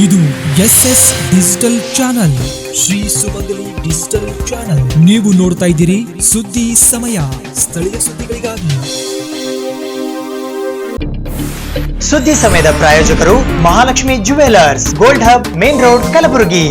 ಇದು SS digital channel, Shri ಸುಮಂಗಲಿ digital channel. ನೀವು ನೋಡ್ತಾ ಇದ್ದೀರಿ ಸುದ್ದಿ ಸಮಯ, ಸ್ಥಳೀಯ ಸುದ್ದಿಗಳಿಗಾಗಿ. ಸುದ್ದಿ ಸಮಯದ ಪ್ರಾಯೋಜಕರು Mahalakshmi jewellers, gold hub, main road, Kalaburagi.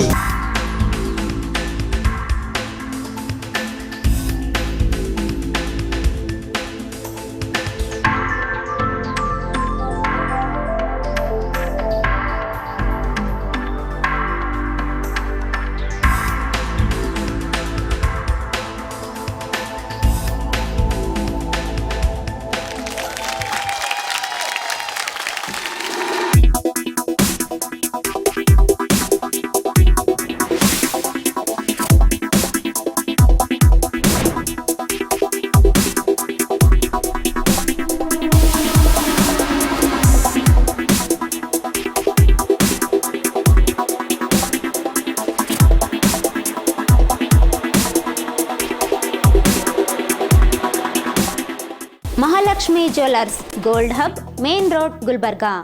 Mahalakshmi jewellers, gold hub, main road, Gulbarga.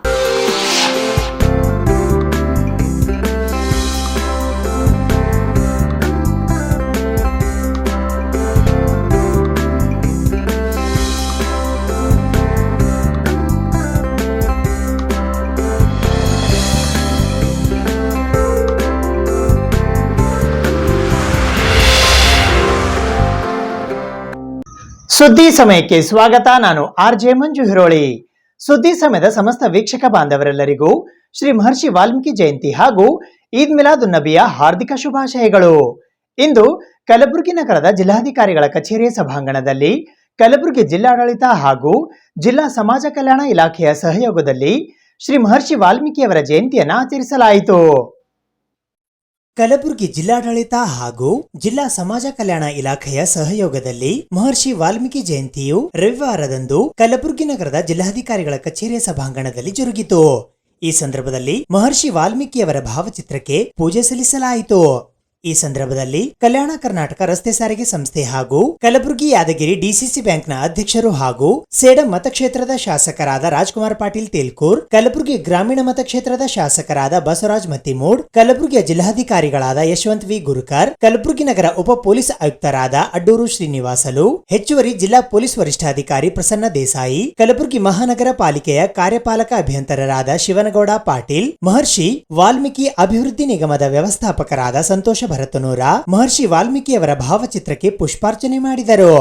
ಸುದ್ದಿ ಸಮಯಕ್ಕೆ ಸ್ವಾಗತ. ನಾನು RJ ಮಂಜು ಹಿರೋಳಿ. ಸುದ್ದಿ ಸಮಯದ ಸಮಸ್ತ ವೀಕ್ಷಕ ಬಾಂಧವರೆಲ್ಲರಿಗೂ ಶ್ರೀ ಮಹರ್ಷಿ ವಾಲ್ಮೀಕಿ ಜಯಂತಿ ಹಾಗೂ ಈದ್ ಮಿಲಾದ್ ಉನ್ ನಬಿಯ ಹಾರ್ದಿಕ ಶುಭಾಶಯಗಳು. ಇಂದು ಕಲಬುರಗಿ ನಗರದ ಜಿಲ್ಲಾಧಿಕಾರಿಗಳ ಕಚೇರಿಯ ಸಭಾಂಗಣದಲ್ಲಿ ಕಲಬುರಗಿ ಜಿಲ್ಲಾಡಳಿತ ಹಾಗೂ ಜಿಲ್ಲಾ ಸಮಾಜ ಕಲ್ಯಾಣ ಇಲಾಖೆಯ ಸಹಯೋಗದಲ್ಲಿ ಶ್ರೀ ಮಹರ್ಷಿ ವಾಲ್ಮೀಕಿಯವರ ಜಯಂತಿಯನ್ನು ಆಚರಿಸಲಾಯಿತು. ಕಲಬುರಗಿ ಜಿಲ್ಲಾಡಳಿತ ಹಾಗೂ ಜಿಲ್ಲಾ ಸಮಾಜ ಕಲ್ಯಾಣ ಇಲಾಖೆಯ ಸಹಯೋಗದಲ್ಲಿ ಮಹರ್ಷಿ ವಾಲ್ಮೀಕಿ ಜಯಂತಿಯು ರವಿವಾರದಂದು ಕಲಬುರಗಿ ನಗರದ ಜಿಲ್ಲಾಧಿಕಾರಿಗಳ ಕಚೇರಿಯ ಸಭಾಂಗಣದಲ್ಲಿ ಜರುಗಿತು. ಈ ಸಂದರ್ಭದಲ್ಲಿ ಮಹರ್ಷಿ ವಾಲ್ಮೀಕಿಯವರ ಭಾವಚಿತ್ರಕ್ಕೆ ಪೂಜೆ ಸಲ್ಲಿಸಲಾಯಿತು. ಈ ಸಂದರ್ಭದಲ್ಲಿ ಕಲ್ಯಾಣ ಕರ್ನಾಟಕ ರಸ್ತೆ ಸಾರಿಗೆ ಸಂಸ್ಥೆ ಹಾಗೂ ಕಲಬುರಗಿ ಯಾದಗಿರಿ DCC ಬ್ಯಾಂಕ್ನ ಅಧ್ಯಕ್ಷರು ಹಾಗೂ ಸೇಡಂ ಮತಕ್ಷೇತ್ರದ ಶಾಸಕರಾದ ರಾಜ್ಕುಮಾರ್ ಪಾಟೀಲ್ ತೇಲ್ಕೂರ್, ಕಲಬುರಗಿ ಗ್ರಾಮೀಣ ಮತಕ್ಷೇತ್ರದ ಶಾಸಕರಾದ ಬಸವರಾಜ್ ಮತ್ತಿಮೂಡ್, ಕಲಬುರಗಿಯ ಜಿಲ್ಲಾಧಿಕಾರಿಗಳಾದ ಯಶವಂತ್ ವಿ ಗುರುಕರ್, ಕಲಬುರಗಿ ನಗರ ಉಪ ಪೊಲೀಸ್ ಆಯುಕ್ತರಾದ ಅಡ್ಡೂರು ಶ್ರೀನಿವಾಸಲು, ಹೆಚ್ಚುವರಿ ಜಿಲ್ಲಾ ಪೊಲೀಸ್ ವರಿಷ್ಠಾಧಿಕಾರಿ ಪ್ರಸನ್ನ ದೇಸಾಯಿ, ಕಲಬುರಗಿ ಮಹಾನಗರ ಪಾಲಿಕೆಯ ಕಾರ್ಯಪಾಲಕ ಅಭಿಯಂತರರಾದ ಶಿವನಗೌಡ ಪಾಟೀಲ್, ಮಹರ್ಷಿ ವಾಲ್ಮೀಕಿ ಅಭಿವೃದ್ಧಿ ನಿಗಮದ ವ್ಯವಸ್ಥಾಪಕರಾದ ಸಂತೋಷ ಭರತನೂರ ಮಹರ್ಷಿ ವಾಲ್ಮೀಕಿಯವರ ಭಾವಚಿತ್ರಕ್ಕೆ ಪುಷ್ಪಾರ್ಚನೆ ಮಾಡಿದರು.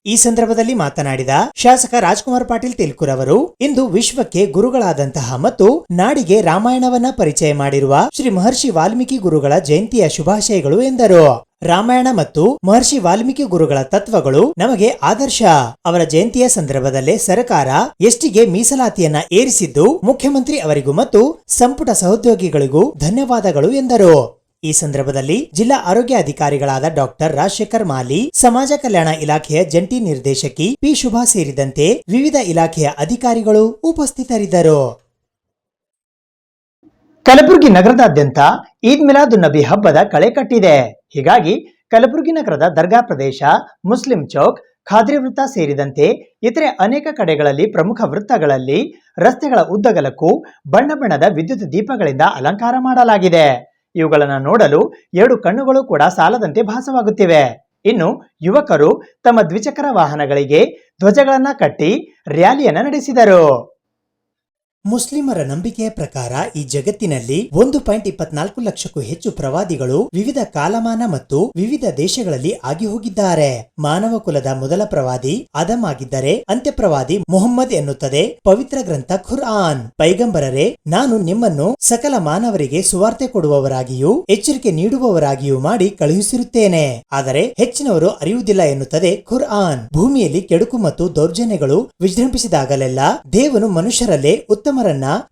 ಈ ಸಂದರ್ಭದಲ್ಲಿ ಮಾತನಾಡಿದ ಶಾಸಕ ರಾಜ್ಕುಮಾರ್ ಪಾಟೀಲ್ ತೇಲ್ಕೂರ್ ಅವರು, ಇಂದು ವಿಶ್ವಕ್ಕೆ ಗುರುಗಳಾದಂತಹ ಮತ್ತು ನಾಡಿಗೆ ರಾಮಾಯಣವನ್ನ ಪರಿಚಯ ಮಾಡಿರುವ ಶ್ರೀ ಮಹರ್ಷಿ ವಾಲ್ಮೀಕಿ ಗುರುಗಳ ಜಯಂತಿಯ ಶುಭಾಶಯಗಳು ಎಂದರು. ರಾಮಾಯಣ ಮತ್ತು ಮಹರ್ಷಿ ವಾಲ್ಮೀಕಿ ಗುರುಗಳ ತತ್ವಗಳು ನಮಗೆ ಆದರ್ಶ. ಅವರ ಜಯಂತಿಯ ಸಂದರ್ಭದಲ್ಲೇ ಸರ್ಕಾರ ಎಸ್ಟಿಗೆ ಮೀಸಲಾತಿಯನ್ನ ಏರಿಸಿದ್ದು ಮುಖ್ಯಮಂತ್ರಿ ಅವರಿಗೂ ಮತ್ತು ಸಂಪುಟ ಸಹೋದ್ಯೋಗಿಗಳಿಗೂ ಧನ್ಯವಾದಗಳು ಎಂದರು. ಈ ಸಂದರ್ಭದಲ್ಲಿ ಜಿಲ್ಲಾ ಆರೋಗ್ಯ ಅಧಿಕಾರಿಗಳಾದ ಡಾಕ್ಟರ್ ರಾಜಶೇಖರ್ ಮಾಲಿ, ಸಮಾಜ ಕಲ್ಯಾಣ ಇಲಾಖೆಯ ಜಂಟಿ ನಿರ್ದೇಶಕಿ ಪಿ ಶುಭಾ ಸೇರಿದಂತೆ ವಿವಿಧ ಇಲಾಖೆಯ ಅಧಿಕಾರಿಗಳು ಉಪಸ್ಥಿತರಿದ್ದರು. ಕಲಬುರಗಿ ನಗರದಾದ್ಯಂತ ಈದ್ ಮಿಲಾದ್ ಉನ್ ನಬಿ ಹಬ್ಬದ ಕಳೆ ಕಟ್ಟಿದೆ. ಹೀಗಾಗಿ ಕಲಬುರಗಿ ನಗರದ ದರ್ಗಾ ಪ್ರದೇಶ, ಮುಸ್ಲಿಂ ಚೌಕ್, ಖಾದ್ರಿ ವೃತ್ತ ಸೇರಿದಂತೆ ಇತರೆ ಅನೇಕ ಕಡೆಗಳಲ್ಲಿ ಪ್ರಮುಖ ವೃತ್ತಗಳಲ್ಲಿ ರಸ್ತೆಗಳ ಉದ್ದಗಲಕ್ಕೂ ಬಣ್ಣ ಬಣ್ಣದ ವಿದ್ಯುತ್ ದೀಪಗಳಿಂದ ಅಲಂಕಾರ ಮಾಡಲಾಗಿದೆ. ಇವುಗಳನ್ನು ನೋಡಲು 2 ಕಣ್ಣುಗಳು ಕೂಡ ಸಾಲದಂತೆ ಭಾಸವಾಗುತ್ತಿವೆ. ಇನ್ನು ಯುವಕರು ತಮ್ಮ ದ್ವಿಚಕ್ರ ವಾಹನಗಳಿಗೆ ಧ್ವಜಗಳನ್ನ ಕಟ್ಟಿ ರ್ಯಾಲಿಯನ್ನ ನಡೆಸಿದರು. ಮುಸ್ಲಿಮರ ನಂಬಿಕೆಯ ಪ್ರಕಾರ ಈ ಜಗತ್ತಿನಲ್ಲಿ 1.24 ಲಕ್ಷಕ್ಕೂ ಹೆಚ್ಚು ಪ್ರವಾದಿಗಳು ವಿವಿಧ ಕಾಲಮಾನ ಮತ್ತು ವಿವಿಧ ದೇಶಗಳಲ್ಲಿ ಆಗಿ ಹೋಗಿದ್ದಾರೆ. ಮಾನವ ಕುಲದ ಮೊದಲ ಪ್ರವಾದಿ ಆದಮ್ ಆಗಿದ್ದರೆ ಅಂತ್ಯ ಪ್ರವಾದಿ ಮುಹಮ್ಮದ್ ಎನ್ನುತ್ತದೆ ಪವಿತ್ರ ಗ್ರಂಥ ಖುರ್ಆನ್. ಪೈಗಂಬರರೇ, ನಾನು ನಿಮ್ಮನ್ನು ಸಕಲ ಮಾನವರಿಗೆ ಸುವಾರ್ತೆ ಕೊಡುವವರಾಗಿಯೂ ಎಚ್ಚರಿಕೆ ನೀಡುವವರಾಗಿಯೂ ಮಾಡಿ ಕಳುಹಿಸಿರುತ್ತೇನೆ. ಆದರೆ ಹೆಚ್ಚಿನವರು ಅರಿಯುವುದಿಲ್ಲ ಎನ್ನುತ್ತದೆ ಖುರ್ಆನ್. ಭೂಮಿಯಲ್ಲಿ ಕೆಡುಕು ಮತ್ತು ದೌರ್ಜನ್ಯಗಳು ವಿಜೃಂಭಿಸಿದಾಗಲೆಲ್ಲ ದೇವನು ಮನುಷ್ಯರಲ್ಲೇ ಉತ್ತಮರನ್ನ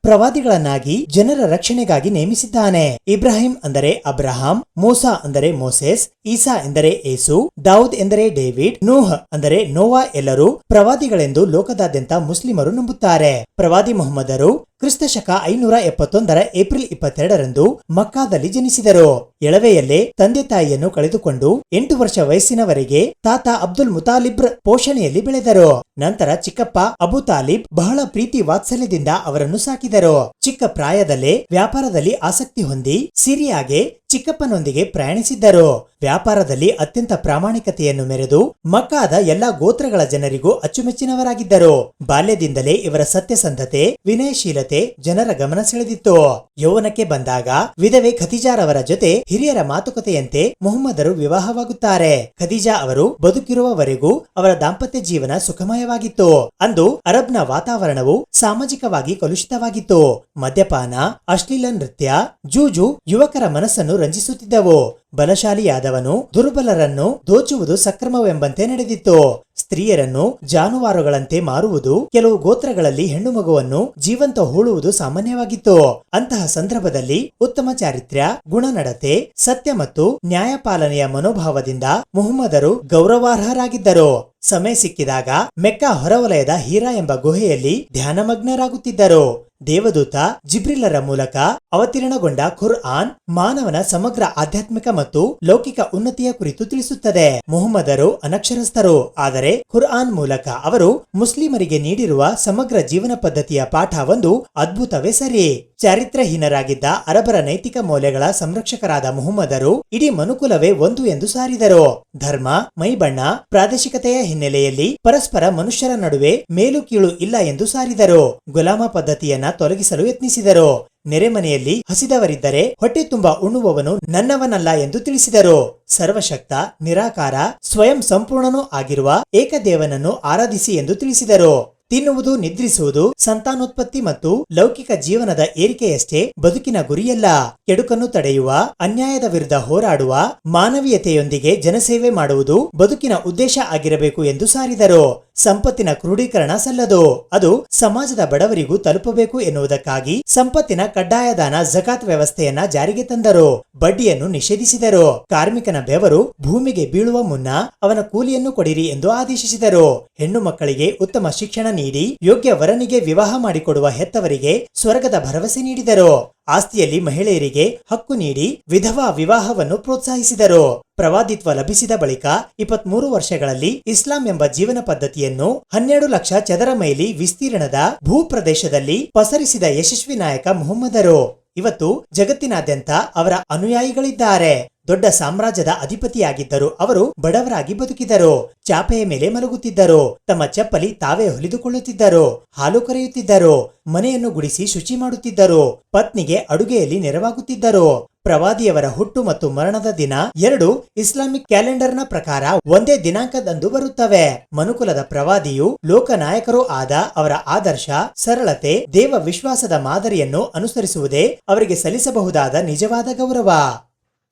ಪ್ರವಾದಿಗಳನ್ನಾಗಿ ಜನರ ರಕ್ಷಣೆಗಾಗಿ ನೇಮಿಸಿದ್ದಾನೆ. ಇಬ್ರಾಹಿಂ ಅಂದರೆ ಅಬ್ರಹಾಂ, ಮೂಸಾ ಅಂದರೆ ಮೋಸೆಸ್, ಈಸಾ ಎಂದರೆ ಏಸು, ದಾವೂದ್ ಎಂದರೆ ಡೇವಿಡ್, ನೂಹ್ ಅಂದರೆ ನೋವಾ ಎಲ್ಲರೂ ಪ್ರವಾದಿಗಳೆಂದು ಲೋಕದಾದ್ಯಂತ ಮುಸ್ಲಿಮರು ನಂಬುತ್ತಾರೆ. ಪ್ರವಾದಿ ಮೊಹಮ್ಮದರು ಕ್ರಿಸ್ತಶಕ 571 ಏಪ್ರಿಲ್ 22ರಂದು ಮಕ್ಕಾದಲ್ಲಿ ಜನಿಸಿದರು. ಎಳವೆಯಲ್ಲೇ ತಂದೆ ತಾಯಿಯನ್ನು ಕಳೆದುಕೊಂಡು 8 ವರ್ಷ ವಯಸ್ಸಿನವರೆಗೆ ತಾತ ಅಬ್ದುಲ್ ಮುತಾಲಿಬ್ರ ಪೋಷಣೆಯಲ್ಲಿ ಬೆಳೆದರು. ನಂತರ ಚಿಕ್ಕಪ್ಪ ಅಬು ತಾಲಿಬ್ ಬಹಳ ಪ್ರೀತಿ ವಾತ್ಸಲ್ಯದಿಂದ ಅವರನ್ನು ಸಾಕಿದರು. ಚಿಕ್ಕ ಪ್ರಾಯದಲ್ಲೇ ವ್ಯಾಪಾರದಲ್ಲಿ ಆಸಕ್ತಿ ಹೊಂದಿ ಸಿರಿಯಾಗೆ ಚಿಕ್ಕಪ್ಪನೊಂದಿಗೆ ಪ್ರಯಾಣಿಸಿದ್ದರು. ವ್ಯಾಪಾರದಲ್ಲಿ ಅತ್ಯಂತ ಪ್ರಾಮಾಣಿಕತೆಯನ್ನು ಮೆರೆದು ಮಕ್ಕಾದ ಎಲ್ಲಾ ಗೋತ್ರಗಳ ಜನರಿಗೂ ಅಚ್ಚುಮೆಚ್ಚಿನವರಾಗಿದ್ದರು. ಬಾಲ್ಯದಿಂದಲೇ ಇವರ ಸತ್ಯಸಂಧತೆ, ವಿನಯಶೀಲತೆ ಜನರ ಗಮನ ಸೆಳೆದಿತ್ತು. ಯೌವನಕ್ಕೆ ಬಂದಾಗ ವಿಧವೆ ಖದೀಜಾರವರ ಜೊತೆ ಹಿರಿಯರ ಮಾತುಕತೆಯಂತೆ ಮುಹಮ್ಮದರು ವಿವಾಹವಾಗುತ್ತಾರೆ. ಖದೀಜಾ ಅವರು ಬದುಕಿರುವವರೆಗೂ ಅವರ ದಾಂಪತ್ಯ ಜೀವನ ಸುಖಮಯವಾಗಿತ್ತು. ಅಂದು ಅರಬ್ನ ವಾತಾವರಣವು ಸಾಮಾಜಿಕವಾಗಿ ಕಲುಷಿತವಾಗಿತ್ತು. ಮದ್ಯಪಾನ, ಅಶ್ಲೀಲ ನೃತ್ಯ, ಜೂಜು ಯುವಕರ ಮನಸ್ಸನ್ನು ರಂಜಿಸುತ್ತಿದ್ದವು. ಬಲಶಾಲಿಯಾದವನು ದುರ್ಬಲರನ್ನು ದೋಚುವುದು ಸಕ್ರಮವೆಂಬಂತೆ ನಡೆದಿತ್ತು. ಸ್ತ್ರೀಯರನ್ನು ಜಾನುವಾರುಗಳಂತೆ ಮಾರುವುದು, ಕೆಲವು ಗೋತ್ರಗಳಲ್ಲಿ ಹೆಣ್ಣು ಮಗುವನ್ನು ಜೀವಂತ ಹೂಳುವುದು ಸಾಮಾನ್ಯವಾಗಿತ್ತು. ಅಂತಹ ಸಂದರ್ಭದಲ್ಲಿ ಉತ್ತಮ ಚಾರಿತ್ರ್ಯ, ಗುಣನಡತೆ, ಸತ್ಯ ಮತ್ತು ನ್ಯಾಯಪಾಲನೆಯ ಮನೋಭಾವದಿಂದ ಮುಹಮ್ಮದರು ಗೌರವಾರ್ಹರಾಗಿದ್ದರು. ಸಮಯ ಸಿಕ್ಕಿದಾಗ ಮೆಕ್ಕಾ ಹೊರವಲಯದ ಹೀರಾ ಎಂಬ ಗುಹೆಯಲ್ಲಿ ಧ್ಯಾನಮಗ್ನರಾಗುತ್ತಿದ್ದರು. ದೇವದೂತ ಜಿಬ್ರಿಲರ ಮೂಲಕ ಅವತೀರ್ಣಗೊಂಡ ಖುರ್ಆನ್ ಮಾನವನ ಸಮಗ್ರ ಆಧ್ಯಾತ್ಮಿಕ ಮತ್ತು ಲೌಕಿಕ ಉನ್ನತಿಯ ಕುರಿತು ತಿಳಿಸುತ್ತದೆ. ಮುಹಮ್ಮದರು ಅನಕ್ಷರಸ್ಥರು, ಆದರೆ ಖುರ್ಆನ್ ಮೂಲಕ ಅವರು ಮುಸ್ಲಿಮರಿಗೆ ನೀಡಿರುವ ಸಮಗ್ರ ಜೀವನ ಪದ್ಧತಿಯ ಪಾಠ ಒಂದು ಅದ್ಭುತವೇ ಸರಿ. ಚಾರಿತ್ರ್ಯಹೀನರಾಗಿದ್ದ ಅರಬರ ನೈತಿಕ ಮೌಲ್ಯಗಳ ಸಂರಕ್ಷಕರಾದ ಮುಹಮ್ಮದರು ಇಡೀ ಮನುಕುಲವೇ ಒಂದು ಎಂದು ಸಾರಿದರು. ಧರ್ಮ, ಮೈಬಣ್ಣ, ಪ್ರಾದೇಶಿಕತೆಯ ಹಿನ್ನೆಲೆಯಲ್ಲಿ ಪರಸ್ಪರ ಮನುಷ್ಯರ ನಡುವೆ ಮೇಲು ಕೀಳು ಇಲ್ಲ ಎಂದು ಸಾರಿದರು. ಗುಲಾಮ ಪದ್ಧತಿಯನ್ನ ತೊಲಗಿಸಲು ಯತ್ನಿಸಿದರು. ನೆರೆಮನೆಯಲ್ಲಿ ಹಸಿದವರಿದ್ದರೆ ಹೊಟ್ಟೆ ತುಂಬಾ ಉಣ್ಣುವವನು ನನ್ನವನಲ್ಲ ಎಂದು ತಿಳಿಸಿದರು. ಸರ್ವಶಕ್ತ, ನಿರಾಕಾರ, ಸ್ವಯಂ ಸಂಪೂರ್ಣನೂ ಆಗಿರುವ ಏಕದೇವನನ್ನು ಆರಾಧಿಸಿ ಎಂದು ತಿಳಿಸಿದರು. ತಿನ್ನುವುದು, ನಿದ್ರಿಸುವುದು, ಸಂತಾನೋತ್ಪತ್ತಿ ಮತ್ತು ಲೌಕಿಕ ಜೀವನದ ಏರಿಕೆಯಷ್ಟೇ ಬದುಕಿನ ಗುರಿಯಲ್ಲ. ಕೆಡುಕನ್ನು ತಡೆಯುವ, ಅನ್ಯಾಯದ ವಿರುದ್ಧ ಹೋರಾಡುವ, ಮಾನವೀಯತೆಯೊಂದಿಗೆ ಜನಸೇವೆ ಮಾಡುವುದು ಬದುಕಿನ ಉದ್ದೇಶ ಆಗಿರಬೇಕು ಎಂದು ಸಾರಿದರು. ಸಂಪತ್ತಿನ ಕ್ರೋಢೀಕರಣ ಸಲ್ಲದು, ಅದು ಸಮಾಜದ ಬಡವರಿಗೂ ತಲುಪಬೇಕು ಎನ್ನುವುದಕ್ಕಾಗಿ ಸಂಪತ್ತಿನ ಕಡ್ಡಾಯದಾನ ಜಕಾತ್ ವ್ಯವಸ್ಥೆಯನ್ನ ಜಾರಿಗೆ ತಂದರು. ಬಡ್ಡಿಯನ್ನು ನಿಷೇಧಿಸಿದರು. ಕಾರ್ಮಿಕನ ಬೆವರು ಭೂಮಿಗೆ ಬೀಳುವ ಮುನ್ನ ಅವನ ಕೂಲಿಯನ್ನು ಕೊಡಿರಿ ಎಂದು ಆದೇಶಿಸಿದರು. ಹೆಣ್ಣು ಮಕ್ಕಳಿಗೆ ಉತ್ತಮ ಶಿಕ್ಷಣ ನೀಡಿ ಯೋಗ್ಯ ವರನಿಗೆ ವಿವಾಹ ಮಾಡಿಕೊಡುವ ಹೆತ್ತವರಿಗೆ ಸ್ವರ್ಗದ ಭರವಸೆ ನೀಡಿದರು. ಆಸ್ತಿಯಲ್ಲಿ ಮಹಿಳೆಯರಿಗೆ ಹಕ್ಕು ನೀಡಿ ವಿಧವಾ ವಿವಾಹವನ್ನು ಪ್ರೋತ್ಸಾಹಿಸಿದರು. ಪ್ರವಾದಿತ್ವ ಲಭಿಸಿದ ಬಳಿಕ 23 ವರ್ಷಗಳಲ್ಲಿ ಇಸ್ಲಾಂ ಎಂಬ ಜೀವನ ಪದ್ಧತಿಯನ್ನು 12 ಲಕ್ಷ ಚದರ ಮೈಲಿ ವಿಸ್ತೀರ್ಣದ ಭೂಪ್ರದೇಶದಲ್ಲಿ ಪಸರಿಸಿದ ಯಶಸ್ವಿ ನಾಯಕ ಮುಹಮ್ಮದರು. ಇವತ್ತು ಜಗತ್ತಿನಾದ್ಯಂತ ಅವರ ಅನುಯಾಯಿಗಳಿದ್ದಾರೆ. ದೊಡ್ಡ ಸಾಮ್ರಾಜ್ಯದ ಅಧಿಪತಿಯಾಗಿದ್ದರು ಅವರು ಬಡವರಾಗಿ ಬದುಕಿದರು. ಚಾಪೆಯ ಮೇಲೆ ಮಲಗುತ್ತಿದ್ದರು. ತಮ್ಮ ಚಪ್ಪಲಿ ತಾವೇ ಹೊಲಿದುಕೊಳ್ಳುತ್ತಿದ್ದರು. ಹಾಲು ಕರೆಯುತ್ತಿದ್ದರು. ಮನೆಯನ್ನು ಗುಡಿಸಿ ಶುಚಿ ಮಾಡುತ್ತಿದ್ದರು. ಪತ್ನಿಗೆ ಅಡುಗೆಯಲ್ಲಿ ನೆರವಾಗುತ್ತಿದ್ದರು. ಪ್ರವಾದಿಯವರ ಹುಟ್ಟು ಮತ್ತು ಮರಣದ ದಿನ 2 ಇಸ್ಲಾಮಿಕ್ ಕ್ಯಾಲೆಂಡರ್ನ ಪ್ರಕಾರ ಒಂದೇ ದಿನಾಂಕದಂದು ಬರುತ್ತವೆ. ಮನುಕುಲದ ಪ್ರವಾದಿಯು ಲೋಕನಾಯಕರೂ ಆದ ಅವರ ಆದರ್ಶ, ಸರಳತೆ, ದೇವ ವಿಶ್ವಾಸದ ಮಾದರಿಯನ್ನು ಅನುಸರಿಸುವುದೇ ಅವರಿಗೆ ಸಲ್ಲಿಸಬಹುದಾದ ನಿಜವಾದ ಗೌರವ.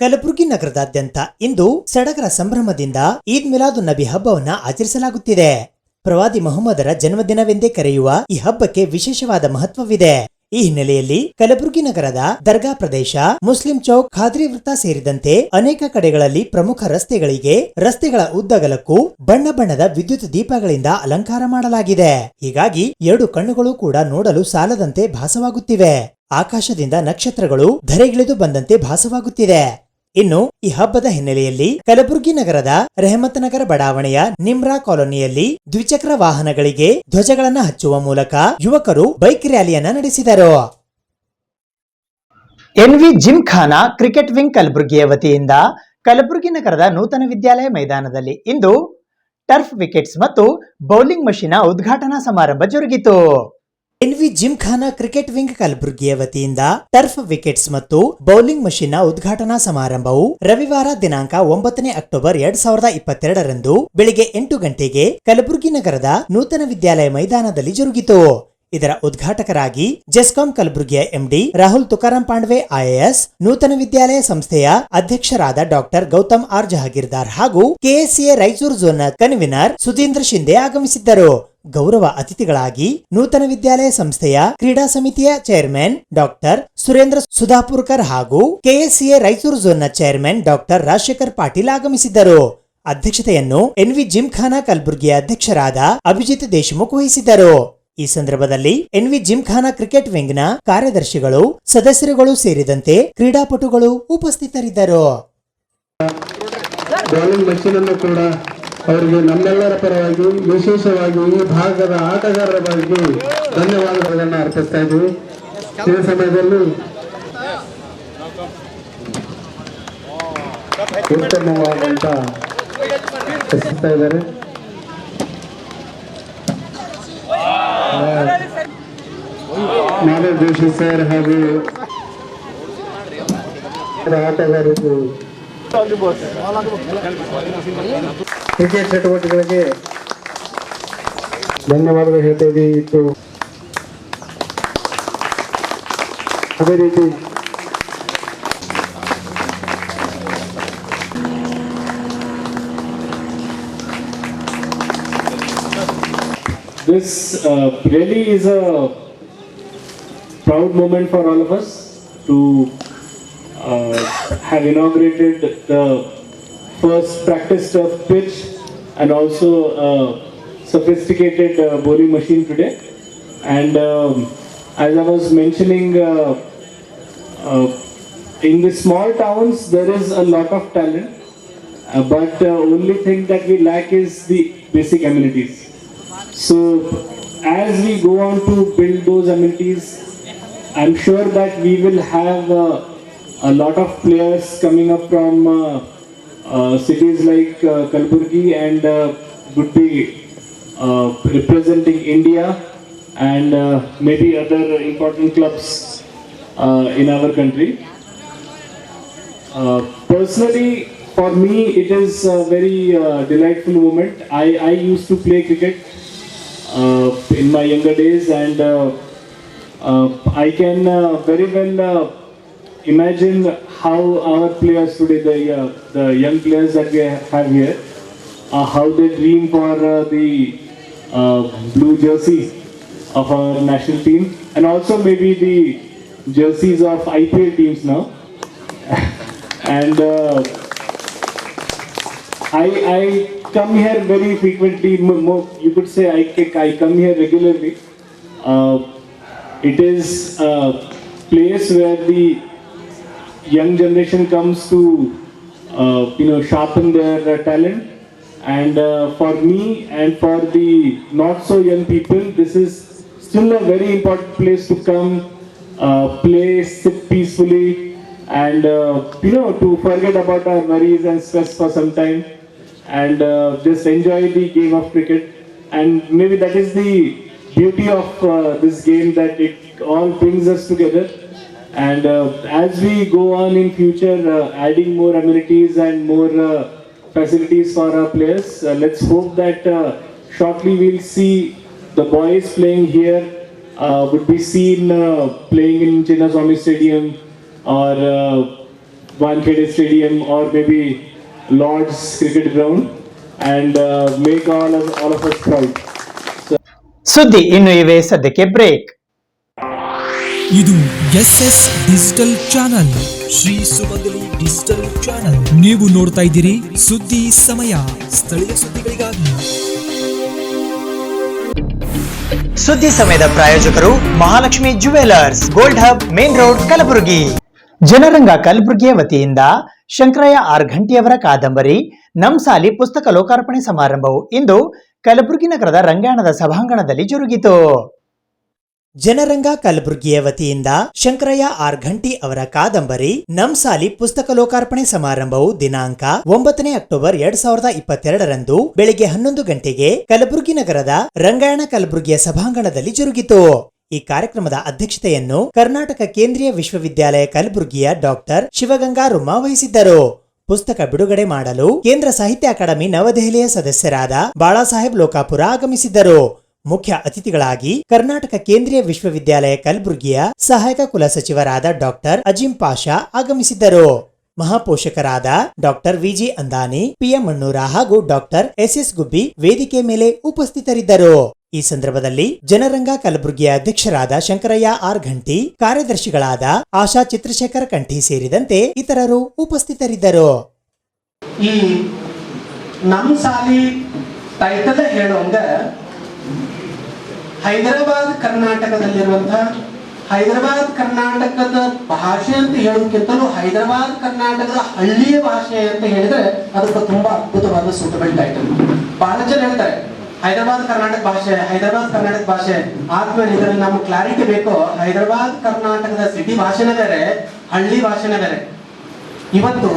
ಕಲಬುರಗಿ ನಗರದಾದ್ಯಂತ ಇಂದು ಸಡಗರ ಸಂಭ್ರಮದಿಂದ ಈದ್ ಮಿಲಾದುನ್ ನಬಿ ಹಬ್ಬವನ್ನ ಆಚರಿಸಲಾಗುತ್ತಿದೆ. ಪ್ರವಾದಿ ಮುಹಮ್ಮದರ ಜನ್ಮದಿನವೆಂದೇ ಕರೆಯುವ ಈ ಹಬ್ಬಕ್ಕೆ ವಿಶೇಷವಾದ ಮಹತ್ವವಿದೆ. ಈ ಹಿನ್ನೆಲೆಯಲ್ಲಿ ಕಲಬುರಗಿ ನಗರದ ದರ್ಗಾ ಪ್ರದೇಶ, ಮುಸ್ಲಿಂ ಚೌಕ್, ಖಾದ್ರಿ ವೃತ್ತ ಸೇರಿದಂತೆ ಅನೇಕ ಕಡೆಗಳಲ್ಲಿ ಪ್ರಮುಖ ರಸ್ತೆಗಳ ಉದ್ದಗಲಕ್ಕೂ ಬಣ್ಣ ಬಣ್ಣದ ವಿದ್ಯುತ್ ದೀಪಗಳಿಂದ ಅಲಂಕಾರ ಮಾಡಲಾಗಿದೆ. ಹೀಗಾಗಿ 2 ಕಣ್ಣುಗಳು ಕೂಡ ನೋಡಲು ಸಾಲದಂತೆ ಭಾಸವಾಗುತ್ತಿವೆ. ಆಕಾಶದಿಂದ ನಕ್ಷತ್ರಗಳು ಧರೆಗಿಳಿದು ಬಂದಂತೆ ಭಾಸವಾಗುತ್ತಿದೆ. ಇನ್ನು ಈ ಹಬ್ಬದ ಹಿನ್ನೆಲೆಯಲ್ಲಿ ಕಲಬುರಗಿ ನಗರದ ರೆಹಮತ್ ನಗರ ಬಡಾವಣೆಯ ನಿಮ್ರಾ ಕಾಲೋನಿಯಲ್ಲಿ ದ್ವಿಚಕ್ರ ವಾಹನಗಳಿಗೆ ಧ್ವಜಗಳನ್ನು ಹಚ್ಚುವ ಮೂಲಕ ಯುವಕರು ಬೈಕ್ ರ್ಯಾಲಿಯನ್ನ ನಡೆಸಿದರು. ಎನ್ವಿ ಜಿಮ್ಖಾನಾ ಕ್ರಿಕೆಟ್ ವಿಂಗ್ ಕಲಬುರಗಿಯ ವತಿಯಿಂದ ಕಲಬುರಗಿ ನಗರದ ನೂತನ ವಿದ್ಯಾಲಯ ಮೈದಾನದಲ್ಲಿ ಇಂದು ಟರ್ಫ್ ವಿಕೆಟ್ಸ್ ಮತ್ತು ಬೌಲಿಂಗ್ ಮಷೀನ್ ಉದ್ಘಾಟನಾ ಸಮಾರಂಭ ಜರುಗಿತು. ಎನ್ವಿ ಜಿಮ್ಖಾನಾ ಕ್ರಿಕೆಟ್ ವಿಂಗ್ ಕಲಬುರಗಿಯ ವತಿಯಿಂದ ಟರ್ಫ್ ವಿಕೆಟ್ಸ್ ಮತ್ತು ಬೌಲಿಂಗ್ ಮಷೀನ್ ಉದ್ಘಾಟನಾ ಸಮಾರಂಭವು ರವಿವಾರ ದಿನಾಂಕ 9 ಅಕ್ಟೋಬರ್ 2022ರಂದು ಬೆಳಿಗ್ಗೆ 8 ಗಂಟೆಗೆ ಕಲಬುರಗಿ ನಗರದ ನೂತನ ವಿದ್ಯಾಲಯ ಮೈದಾನದಲ್ಲಿ ಜರುಗಿತು. ಇದರ ಉದ್ಘಾಟಕರಾಗಿ ಜೆಸ್ಕಾಂ ಕಲಬುರಗಿಯ ಎಂಡಿ ರಾಹುಲ್ ತುಕಾರಾಂ ಪಾಂಡ್ವೆ ಐಎಎಸ್, ನೂತನ ವಿದ್ಯಾಲಯ ಸಂಸ್ಥೆಯ ಅಧ್ಯಕ್ಷರಾದ ಡಾಕ್ಟರ್ ಗೌತಮ್ ಆರ್ ಜಹಾಗೀರ್ದಾರ್ ಹಾಗೂ ಕೆಎಸ್ಸಿಎ ರಾಯಚೂರು ಝೋನ್ನ ಕನ್ವೀನರ್ ಸುಧೀಂದ್ರ ಶಿಂದೆ ಆಗಮಿಸಿದ್ದರು. ಗೌರವ ಅತಿಥಿಗಳಾಗಿ ನೂತನ ವಿದ್ಯಾಲಯ ಸಂಸ್ಥೆಯ ಕ್ರೀಡಾ ಸಮಿತಿಯ ಚೇರ್ಮನ್ ಡಾಕ್ಟರ್ ಸುರೇಂದ್ರ ಸುಧಾಪುರ್ಕರ್ ಹಾಗೂ ಕೆಎಸ್ಸಿಎ ರಾಯಚೂರು ಝೋನ್ನ ಚೇರ್ಮನ್ ಡಾಕ್ಟರ್ ರಾಜಶೇಖರ್ ಪಾಟೀಲ್ ಆಗಮಿಸಿದ್ದರು. ಅಧ್ಯಕ್ಷತೆಯನ್ನು ಎನ್ವಿ ಜಿಮ್ಖಾನಾ ಕಲಬುರಗಿಯ ಅಧ್ಯಕ್ಷರಾದ ಅಭಿಜಿತ್ ದೇಶಮುಖ್ ವಹಿಸಿದ್ದರು. ಈ ಸಂದರ್ಭದಲ್ಲಿ ಎನ್ವಿ ಜಿಮ್ಖಾನಾ ಕ್ರಿಕೆಟ್ ವಿಂಗ್ನ ಕಾರ್ಯದರ್ಶಿಗಳು, ಸದಸ್ಯರುಗಳು ಸೇರಿದಂತೆ ಕ್ರೀಡಾಪಟುಗಳು ಉಪಸ್ಥಿತರಿದ್ದರು. ಬೌಲಿಂಗ್ ಮಷೀನ್ ಅನ್ನು ಕೂಡ ಅವರಿಗೆ ನಮ್ಮೆಲ್ಲರ ಪರವಾಗಿ ವಿಶೇಷವಾಗಿ ಈ ಭಾಗದ ಆಟಗಾರರ ಬಗ್ಗೆ ಧನ್ಯವಾದಗಳನ್ನು ಅರ್ಪಿಸ್ತಾ ಇದ್ದೀವಿ. ಈ ಸಮಯದಲ್ಲಿ ಉತ್ತಮವಾದಂತ ಎಸೆಸ್ತಾ ಇದ್ದಾರೆ. ನಾಳೆ ಜೋಶಿ ಸರ್ ಹಾಗೂ ಆಟಗಾರರು ಕ್ರಿಕೆಟ್ ಚಟುವಟಿಕೆಗಳಿಗೆ ಧನ್ಯವಾದಗಳು ಹೇಳ್ತಾ ಇದ್ದೀವಿ. ಅದೇ ರೀತಿ This really is a proud moment for all of us to have inaugurated the first practice turf pitch and also a sophisticated bowling machine today. And as I was mentioning, in the small towns there is a lot of talent, but the only thing that we lack is the basic amenities. So as we go on to build those amenities, I'm sure that we will have a lot of players coming up from cities like Kalaburgi and would be representing India and maybe other important clubs in our country. Personally, for me, it is a very delightful moment. I used to play cricket in my younger days, and I can very well imagine how our players today, the young players that we have here, how they dream for the blue jersey of our national team, and also maybe the jerseys of IPL teams now. And I come here very frequently. You could say I come here regularly. It is a place where the young generation comes to sharpen their talent. And for me and for the not so young people, this is still a very important place to come, play, sit peacefully, and to forget about our worries and stress for some time, and just enjoy the game of cricket. And maybe that is the beauty of this game, that it all brings us together. And as we go on in future, adding more amenities and more facilities for our players, let's hope that shortly we'll see the boys playing here would be seen playing in Chinnaswamy Stadium or Wankhede Stadium or maybe Lord's Cricket Ground, and make all of us proud. ಸುದ್ದಿ ಇನ್ನು ಇವೆ, ಸದ್ಯಕ್ಕೆ break. ಇದು SS digital channel, Shri ಸುಮಂಗಲಿ digital channel. ನೀವು ನೋಡ್ತಾ ಇದ್ದೀರಿ ಸುದ್ದಿ ಸಮಯ, ಸ್ಥಳೀಯ ಸುದ್ದಿಗಳಿಗಾಗಿ. ಸುದ್ದಿ ಸಮಯದ ಪ್ರಾಯೋಜಕರು Mahalakshmi jewellers, gold hub, main road, Kalaburagi. Janaranga ಕಲಬುರಗಿಯ ವತಿಯಿಂದ ಶಂಕರಯ್ಯ ಆರ್ ಘಂಟಿಯವರ ಕಾದಂಬರಿ ನಮ್ಸಾಲಿ ಪುಸ್ತಕ ಲೋಕಾರ್ಪಣೆ ಸಮಾರಂಭವು ಇಂದು ಕಲಬುರಗಿ ನಗರದ ರಂಗಾಯಣದ ಸಭಾಂಗಣದಲ್ಲಿ ಜರುಗಿತು. ಜನರಂಗ ಕಲಬುರಗಿಯ ವತಿಯಿಂದ ಶಂಕರಯ್ಯ ಆರ್ ಘಂಟಿ ಅವರ ಕಾದಂಬರಿ ನಮ್ಸಾಲಿ ಪುಸ್ತಕ ಲೋಕಾರ್ಪಣೆ ಸಮಾರಂಭವು ದಿನಾಂಕ 9 ಅಕ್ಟೋಬರ್ 2022ರಂದು ಬೆಳಿಗ್ಗೆ 11 ಗಂಟೆಗೆ ಕಲಬುರಗಿ ನಗರದ ರಂಗಾಯಣ ಕಲಬುರಗಿಯ ಸಭಾಂಗಣದಲ್ಲಿ ಜರುಗಿತು. ಈ ಕಾರ್ಯಕ್ರಮದ ಅಧ್ಯಕ್ಷತೆಯನ್ನು ಕರ್ನಾಟಕ ಕೇಂದ್ರೀಯ ವಿಶ್ವವಿದ್ಯಾಲಯ ಕಲಬುರಗಿಯ ಡಾಕ್ಟರ್ ಶಿವಗಂಗಾ ರುಮ್ಮ ವಹಿಸಿದ್ದರು. ಪುಸ್ತಕ ಬಿಡುಗಡೆ ಮಾಡಲು ಕೇಂದ್ರ ಸಾಹಿತ್ಯ ಅಕಾಡೆಮಿ ನವದೆಹಲಿಯ ಸದಸ್ಯರಾದ ಬಾಳಾಸಾಹೇಬ್ ಲೋಕಾಪುರ ಆಗಮಿಸಿದ್ದರು. ಮುಖ್ಯ ಅತಿಥಿಗಳಾಗಿ ಕರ್ನಾಟಕ ಕೇಂದ್ರೀಯ ವಿಶ್ವವಿದ್ಯಾಲಯ ಕಲಬುರಗಿಯ ಸಹಾಯಕ ಕುಲಸಚಿವರಾದ ಡಾಕ್ಟರ್ ಅಜಿಂ ಪಾಷಾ ಆಗಮಿಸಿದ್ದರು. ಮಹಾಪೋಷಕರಾದ ಡಾಕ್ಟರ್ ವಿಜಿ ಅಂದಾನಿ, PM ಮಣ್ಣೂರ ಹಾಗೂ ಡಾಕ್ಟರ್ SS ಗುಬ್ಬಿ ವೇದಿಕೆ ಮೇಲೆ ಉಪಸ್ಥಿತರಿದ್ದರು. ಈ ಸಂದರ್ಭದಲ್ಲಿ ಜನರಂಗ ಕಲಬುರಗಿಯ ಅಧ್ಯಕ್ಷರಾದ ಶಂಕರಯ್ಯ ಆರ್ ಘಂಟಿ, ಕಾರ್ಯದರ್ಶಿಗಳಾದ ಆಶಾ ಚಿತ್ರಶೇಖರ ಕಂಠಿ ಸೇರಿದಂತೆ ಇತರರು ಉಪಸ್ಥಿತರಿದ್ದರು. ಈ ನಮ್ ಸಾಲಿ ಟೈಟಲ್ ಹೇಳೋಂಗ ಹೈದರಾಬಾದ್ ಕರ್ನಾಟಕದಲ್ಲಿರುವಂತಹ ಹೈದರಾಬಾದ್ ಕರ್ನಾಟಕದ ಭಾಷೆ ಅಂತ ಹೇಳೋಕ್ಕಿಂತಲೂ ಹೈದರಾಬಾದ್ ಕರ್ನಾಟಕದ ಹಳ್ಳಿಯ ಭಾಷೆ ಅಂತ ಹೇಳಿದ್ರೆ ಅದಕ್ಕೆ ತುಂಬಾ ಅದ್ಭುತವಾದ ಸೂಟಬಲ್ ಟೈಟಲ್. ಬಹಳ ಜನ ಹೇಳ್ತಾರೆ ಹೈದರಾಬಾದ್ ಕರ್ನಾಟಕ ಭಾಷೆ ಆದ್ಮೇಲೆ ಇದರಲ್ಲಿ ನಮ್ಗೆ ಕ್ಲಾರಿಟಿ ಬೇಕು. ಹೈದರಾಬಾದ್ ಕರ್ನಾಟಕದ ಸಿಟಿ ಭಾಷೆನೇ ಬೇರೆ, ಹಳ್ಳಿ ಭಾಷೆನೇ ಬೇರೆ. ಇವತ್ತು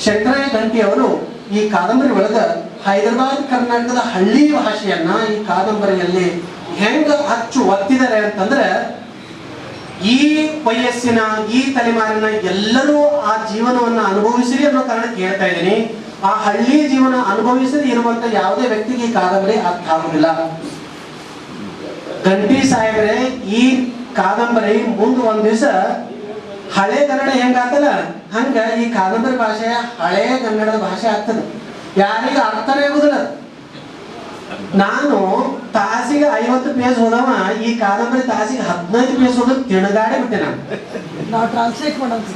ಶಂಕರಯ್ಯ ಗಂಟಿ ಅವರು ಈ ಕಾದಂಬರಿ ಒಳಗ ಹೈದರಾಬಾದ್ ಕರ್ನಾಟಕದ ಹಳ್ಳಿ ಭಾಷೆಯನ್ನ ಈ ಕಾದಂಬರಿಯಲ್ಲಿ ಹೆಂಗ ಅಚ್ಚು ಒತ್ತಿದ್ದಾರೆ ಅಂತಂದ್ರೆ, ಈ ವಯಸ್ಸಿನ ಈ ತಲೆಮಾರಿನ ಎಲ್ಲರೂ ಆ ಜೀವನವನ್ನ ಅನುಭವಿಸಿರಿ ಅನ್ನೋ ಕಾರಣಕ್ಕೆ ಹೇಳ್ತಾ ಇದ್ದೀನಿ. ಆ ಹಳ್ಳಿ ಜೀವನ ಅನುಭವಿಸದೆ ಇರುವಂತ ಯಾವುದೇ ವ್ಯಕ್ತಿಗೆ ಈ ಕಾದಂಬರಿ ಅರ್ಥ ಆಗುದಿಲ್ಲ. ಗಂಟಿ ಸಾಹೇಬ್ರೆ, ಈ ಕಾದಂಬರಿ ಮುಂದೆ ಒಂದ್ ದಿವಸ ಹಳೆ ಕನ್ನಡ ಹೆಂಗಾಗ್ತದ ಹಂಗ ಈ ಕಾದಂಬರಿ ಭಾಷೆ ಹಳೆ ಕನ್ನಡದ ಭಾಷೆ ಆಗ್ತದೆ. ಯಾರಿಗ ಅರ್ಥನೇ ಆಗುದಿಲ್ಲ. ನಾನು ತಾಸಿಗೆ 50 ಪೇಜ್ ಹೋದವ, ಈ ಕಾದಂಬರಿ ತಾಸಿಗೆ 15 ಪೇಜ್ ಹೋದಕ್ಕೆ ತಿಣಗಾಡಿ ಬಿಟ್ಟೆ. ನಾವು ಟ್ರಾನ್ಸ್ಲೇಟ್ ಮಾಡೋದು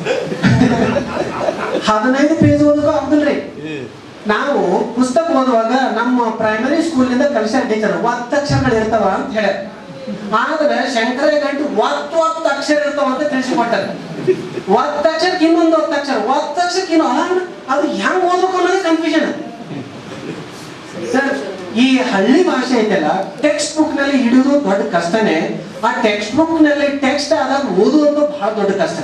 15 ಪೇಜ್ ಓದೋದು ಆಗ್ತಿಲ್ರಿ. ನಾವು ಪುಸ್ತಕ ಓದುವಾಗ ನಮ್ಮ ಪ್ರೈಮರಿ ಸ್ಕೂಲ್ನಿಂದ ಕಲಿಸ್ಯಾರ ಟೀಚರ್ ಒತ್ತಕ್ಷರಗಳು ಇರ್ತಾವ ಅಂತ ಹೇಳ. ಆದ್ರೆ ಶಂಕರಯ್ಯ ಗಂಟು ಒತ್ತು ಅಕ್ಷರ ಇರ್ತಾವ ಅಂತ ತಿಳಿಸಿಕೊಟ್ಟಾರ. ಒತ್ತಕ್ಷರಕ್ಕೆ ಇನ್ನೊಂದು ಒತ್ತಕ್ಷರಕ್ಕೆ ಇನ್ನೊಂದು, ಅದು ಹೆಂಗ್ ಓದ್ಬೇಕು ಅನ್ನೋದು ಕನ್ಫ್ಯೂಷನ್. ಸರ್, ಈ ಹಳ್ಳಿ ಭಾಷೆ ಐತಲ್ಲ, ಟೆಕ್ಸ್ಟ್ ಬುಕ್ ನಲ್ಲಿ ಹಿಡಿಯೋದು ದೊಡ್ಡ ಕಷ್ಟನೇ. ಆ ಟೆಕ್ಸ್ಟ್ ಬುಕ್ ನಲ್ಲಿ ಟೆಕ್ಸ್ಟ್ ಆದಾಗ ಓದುವುದು ಬಹಳ ದೊಡ್ಡ ಕಷ್ಟ.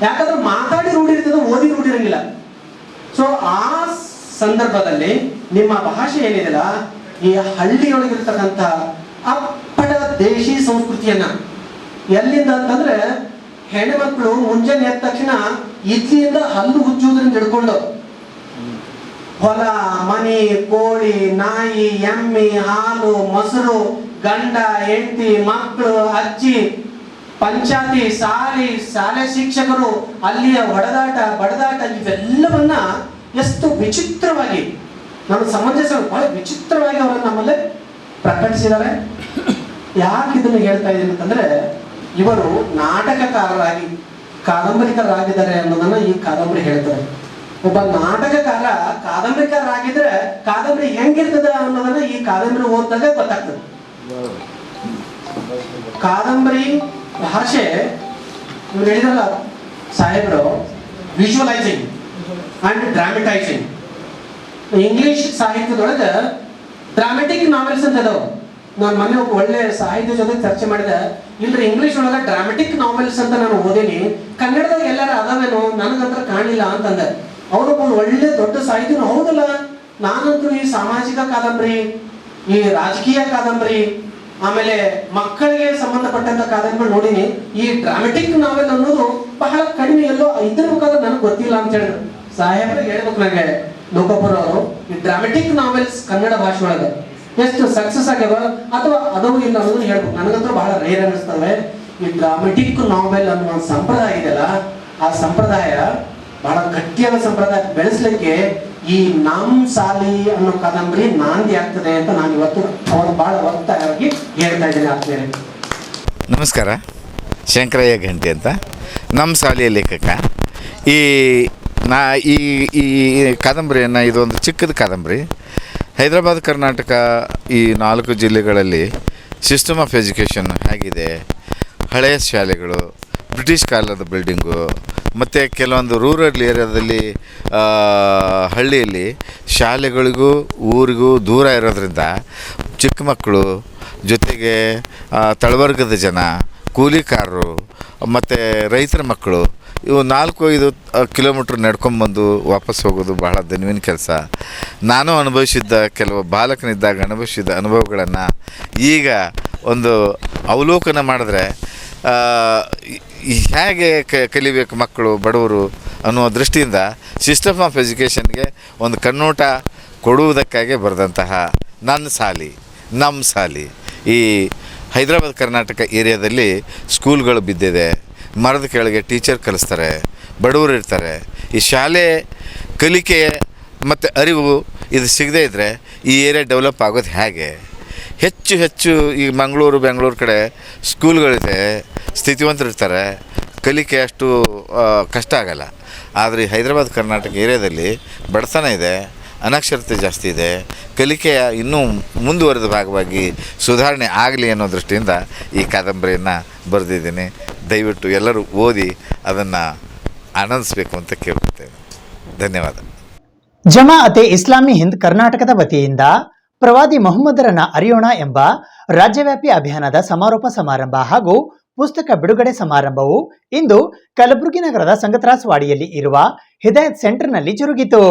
ಯಾಕಂದ್ರೆ ಮಾತಾಡಿ ರೂಢಿರ್ತದೆ, ಓದಿ ರೂಢಿರಂಗಿಲ್ಲ. ಸೊ ಆ ಸಂದರ್ಭದಲ್ಲಿ ನಿಮ್ಮ ಭಾಷೆ ಏನಿದೆಲ್ಲ, ಈ ಹಳ್ಳಿಯೊಳಗಿರ್ತಕ್ಕಂಥ ಅಪ್ಪಟ ದೇಶಿ ಸಂಸ್ಕೃತಿಯನ್ನ, ಎಲ್ಲಿಂದ ಅಂತಂದ್ರೆ ಹೆಣ್ಮಕ್ಳು ಮುಂಜಾನೆ ಎದ್ದ ತಕ್ಷಣ ಇಡ್ಲಿಯಿಂದ ಹಲ್ಲು ಹುಚ್ಚುವುದರಿಂದ ಹಿಡ್ಕೊಂಡು ಹೊಲ, ಮನಿ, ಕೋಳಿ, ನಾಯಿ, ಎಮ್ಮೆ, ಹಾಲು, ಮೊಸರು, ಗಂಡ, ಹೆಂಡತಿ, ಮಕ್ಕಳು, ಅಜ್ಜಿ, ಪಂಚಾಯತಿ, ಶಾಲೆ ಶಿಕ್ಷಕರು, ಅಲ್ಲಿಯ ಹೊಡೆದಾಟ ಬಡದಾಟ, ಇವೆಲ್ಲವನ್ನ ಎಷ್ಟು ವಿಚಿತ್ರವಾಗಿ, ನಮ್ಮ ಸಮಂಜಸ ಬಹಳ ವಿಚಿತ್ರವಾಗಿ ಅವರನ್ನು ನಮ್ಮಲ್ಲಿ ಪ್ರಕಟಿಸಿದ್ದಾರೆ. ಯಾಕೆ ಇದನ್ನು ಹೇಳ್ತಾ ಇದ್ದೀನಿ ಅಂತಂದ್ರೆ, ಇವರು ನಾಟಕಕಾರರಾಗಿ ಕಾದಂಬರಿಕಾರರಾಗಿದ್ದಾರೆ ಅನ್ನೋದನ್ನ ಈ ಕಾದಂಬರಿ ಹೇಳ್ತಾರೆ. ಒಬ್ಬ ನಾಟಕಕಾರ ಕಾದಂಬರಿಕಾರರಾಗಿದ್ರೆ ಕಾದಂಬರಿ ಹೆಂಗಿರ್ತದ ಅನ್ನೋದನ್ನ ಈ ಕಾದಂಬರಿ ಓದಿದಾಗ ಗೊತ್ತಾಗ್ತದೆ. ಕಾದಂಬರಿ ಭಾಷೆ ಇವ್ರು ಹೇಳಿದ್ರಲ್ಲ ಸಾಹೇಬರು, ವಿಜುವಲೈಸಿಂಗ್ ಅಂಡ್ ಡ್ರಾಮಟೈಸಿಂಗ್. ಇಂಗ್ಲಿಷ್ ಸಾಹಿತ್ಯದೊಳಗೆ ಡ್ರಾಮೆಟಿಕ್ ನಾವೆಲ್ಸ್ ಅಂತ ಇದಾವ. ನಾನು ಮೊನ್ನೆ ಒಬ್ಬ ಒಳ್ಳೆ ಸಾಹಿತ್ಯ ಜೊತೆ ಚರ್ಚೆ ಮಾಡಿದೆ. ಇಲ್ರಿ, ಇಂಗ್ಲಿಷ್ ಒಳಗೆ ಡ್ರಾಮೆಟಿಕ್ ನಾವೆಲ್ಸ್ ಅಂತ ನಾನು ಓದೀನಿ, ಕನ್ನಡದಾಗ ಎಲ್ಲಾರ ಅದಾವೇನೋ, ನನಗಂತ್ರ ಕಾಣಿಲ್ಲ ಅಂತಂದೆ. ಅವರೊಬ್ಬ ಒಳ್ಳೆ ದೊಡ್ಡ ಸಾಹಿತ್ಯನು ಹೌದಲ್ಲ. ನಾನಂತೂ ಈ ಸಾಮಾಜಿಕ ಕಾದಂಬರಿ, ಈ ರಾಜಕೀಯ ಕಾದಂಬರಿ, ಆಮೇಲೆ ಮಕ್ಕಳಿಗೆ ಸಂಬಂಧಪಟ್ಟಂತ ಕಾದಂಬರಿ ನೋಡಿನಿ. ಈ ಡ್ರಾಮೆಟಿಕ್ ನಾವೆಲ್ ಅನ್ನೋದು ಬಹಳ ಕಡಿಮೆ, ಎಲ್ಲೋ ಇದ್ರ ಮುಖಾಂತರ ನನಗೆ ಗೊತ್ತಿಲ್ಲ ಅಂತ ಹೇಳಿದ್ರು. ಸಾಹೇಬ್ರಿಗೆ ಹೇಳ್ಬೇಕು ನನಗೆ, ಲೋಕಪುರ ಅವರು, ಈ ಡ್ರಾಮೆಟಿಕ್ ನಾವೆಲ್ಸ್ ಕನ್ನಡ ಭಾಷೆ ಒಳಗೆ ಎಷ್ಟು ಸಕ್ಸಸ್ ಆಗ್ಯಾವ ಅಥವಾ ಅದವು ಇಲ್ಲ ಅನ್ನೋದನ್ನ ಹೇಳ್ಬೇಕು. ನನಗಂತೂ ಬಹಳ ರೇರ್ ಅನ್ನಿಸ್ತವೆ. ಈ ಡ್ರಾಮೆಟಿಕ್ ನಾವೆಲ್ ಅನ್ನುವ ಸಂಪ್ರದಾಯ ಇದೆಯಲ್ಲ, ಆ ಸಂಪ್ರದಾಯ ಬಹಳ ಗಟ್ಟಿಯಾದ ಸಂಪ್ರದಾಯ ಬೆಳೆಸಲಿಕ್ಕೆ ಈ ನಮ್ ಸಾಲಿ ಅನ್ನೋ ಕಾದಂಬರಿ ನಾಂದಿ ಆಗ್ತದೆ ಅಂತ ನಾನು ಇವತ್ತು ಅವರು ಬಹಳ ಒತ್ತಾಯವಾಗಿ ಹೇಳ್ತಾ ಇದ್ದೇನೆ ಆತ್ಮೀಯರೇ. ನಮಸ್ಕಾರ, ಶಂಕರಯ್ಯ ಗಂಟಿ ಅಂತ, ನಮ್ಮ ಶಾಲೆಯ ಲೇಖಕ. ಈ ಕಾದಂಬರಿಯನ್ನು, ಇದೊಂದು ಚಿಕ್ಕದ ಕಾದಂಬರಿ. ಹೈದರಾಬಾದ್ ಕರ್ನಾಟಕ ಈ 4 ಜಿಲ್ಲೆಗಳಲ್ಲಿ ಸಿಸ್ಟಮ್ ಆಫ್ ಎಜುಕೇಷನ್ ಹೇಗಿದೆ, ಹಳೆಯ ಶಾಲೆಗಳು, ಬ್ರಿಟಿಷ್ ಕಾಲದ ಬಿಲ್ಡಿಂಗು, ಮತ್ತು ಕೆಲವೊಂದು ರೂರಲ್ ಏರಿಯಾದಲ್ಲಿ ಹಳ್ಳಿಯಲ್ಲಿ ಶಾಲೆಗಳಿಗೂ ಊರಿಗೂ ದೂರ ಇರೋದ್ರಿಂದ ಚಿಕ್ಕ ಮಕ್ಕಳು ಜೊತೆಗೆ ತಳವರ್ಗದ ಜನ, ಕೂಲಿಕಾರರು ಮತ್ತು ರೈತರ ಮಕ್ಕಳು, ಇವು 4-5 ಕಿಲೋಮೀಟ್ರ್ ನಡ್ಕೊಂಬಂದು ವಾಪಸ್ ಹೋಗೋದು ಬಹಳ ದನುವಿನ ಕೆಲಸ. ನಾನು ಅನುಭವಿಸಿದ್ದ, ಕೆಲವು ಬಾಲಕನಿದ್ದಾಗ ಅನುಭವಿಸಿದ ಅನುಭವಗಳನ್ನು ಈಗ ಒಂದು ಅವಲೋಕನ ಮಾಡಿದ್ರೆ ಹೇಗೆ ಕಲಿಬೇಕು ಮಕ್ಕಳು, ಬಡವರು ಅನ್ನುವ ದೃಷ್ಟಿಯಿಂದ ಸಿಸ್ಟಮ್ ಆಫ್ ಎಜುಕೇಷನ್ಗೆ ಒಂದು ಕಣ್ಣೋಟ ಕೊಡುವುದಕ್ಕಾಗಿ ಬರೆದಂತಹ ನಮ್ಮ ಶಾಲೆ. ಈ ಹೈದರಾಬಾದ್ ಕರ್ನಾಟಕ ಏರಿಯಾದಲ್ಲಿ ಸ್ಕೂಲ್ಗಳು ಬಿದ್ದಿದೆ, ಮರದ ಕೆಳಗೆ ಟೀಚರ್ ಕಲಿಸ್ತಾರೆ, ಬಡವರು ಇರ್ತಾರೆ. ಈ ಶಾಲೆ ಕಲಿಕೆ ಮತ್ತು ಅರಿವು ಇದು ಸಿಗದೇ ಇದ್ದರೆ ಈ ಏರಿಯಾ ಡೆವಲಪ್ ಆಗೋದು ಹೇಗೆ? ಹೆಚ್ಚು ಈ ಮಂಗಳೂರು ಬೆಂಗಳೂರು ಕಡೆ ಸ್ಕೂಲ್ಗಳಿದೆ, ಸ್ಥಿತಿವಂತರು ಇರ್ತಾರೆ, ಕಲಿಕೆ ಅಷ್ಟು ಕಷ್ಟ ಆಗಲ್ಲ. ಆದರೆ ಈ ಹೈದರಾಬಾದ್ ಕರ್ನಾಟಕ ಏರಿಯಾದಲ್ಲಿ ಬಡತನ ಇದೆ, ಅನಕ್ಷರತೆ ಜಾಸ್ತಿ ಇದೆ, ಕಲಿಕೆಯ ಇನ್ನೂ ಮುಂದುವರೆದ ಭಾಗವಾಗಿ ಸುಧಾರಣೆ ಆಗಲಿ ಅನ್ನೋ ದೃಷ್ಟಿಯಿಂದ ಈ ಕಾದಂಬರಿಯನ್ನು ಬರೆದಿದ್ದೀನಿ. ದಯವಿಟ್ಟು ಎಲ್ಲರೂ ಓದಿ ಅದನ್ನು ಆನಂದಿಸಬೇಕು ಅಂತ ಕೇಳ್ಕೊಳ್ತೇನೆ. ಧನ್ಯವಾದ. ಜಮಾಅತೆ ಇಸ್ಲಾಮಿ ಹಿಂದ್ ಕರ್ನಾಟಕದ ವತಿಯಿಂದ ಪ್ರವಾದಿ ಮೊಹಮ್ಮದರನ್ನ ಅರಿಯೋಣ ಎಂಬ ರಾಜ್ಯವ್ಯಾಪಿ ಅಭಿಯಾನದ ಸಮಾರೋಪ ಸಮಾರಂಭ ಹಾಗೂ ಪುಸ್ತಕ ಬಿಡುಗಡೆ ಸಮಾರಂಭವು ಇಂದು ಕಲಬುರಗಿ ನಗರದ ಸಂಗತ್ರಾಸವಾಡಿಯಲ್ಲಿ ಇರುವ ಹಿದಾಯತ್ ಸೆಂಟರ್ನಲ್ಲಿ ಜರುಗಿತು.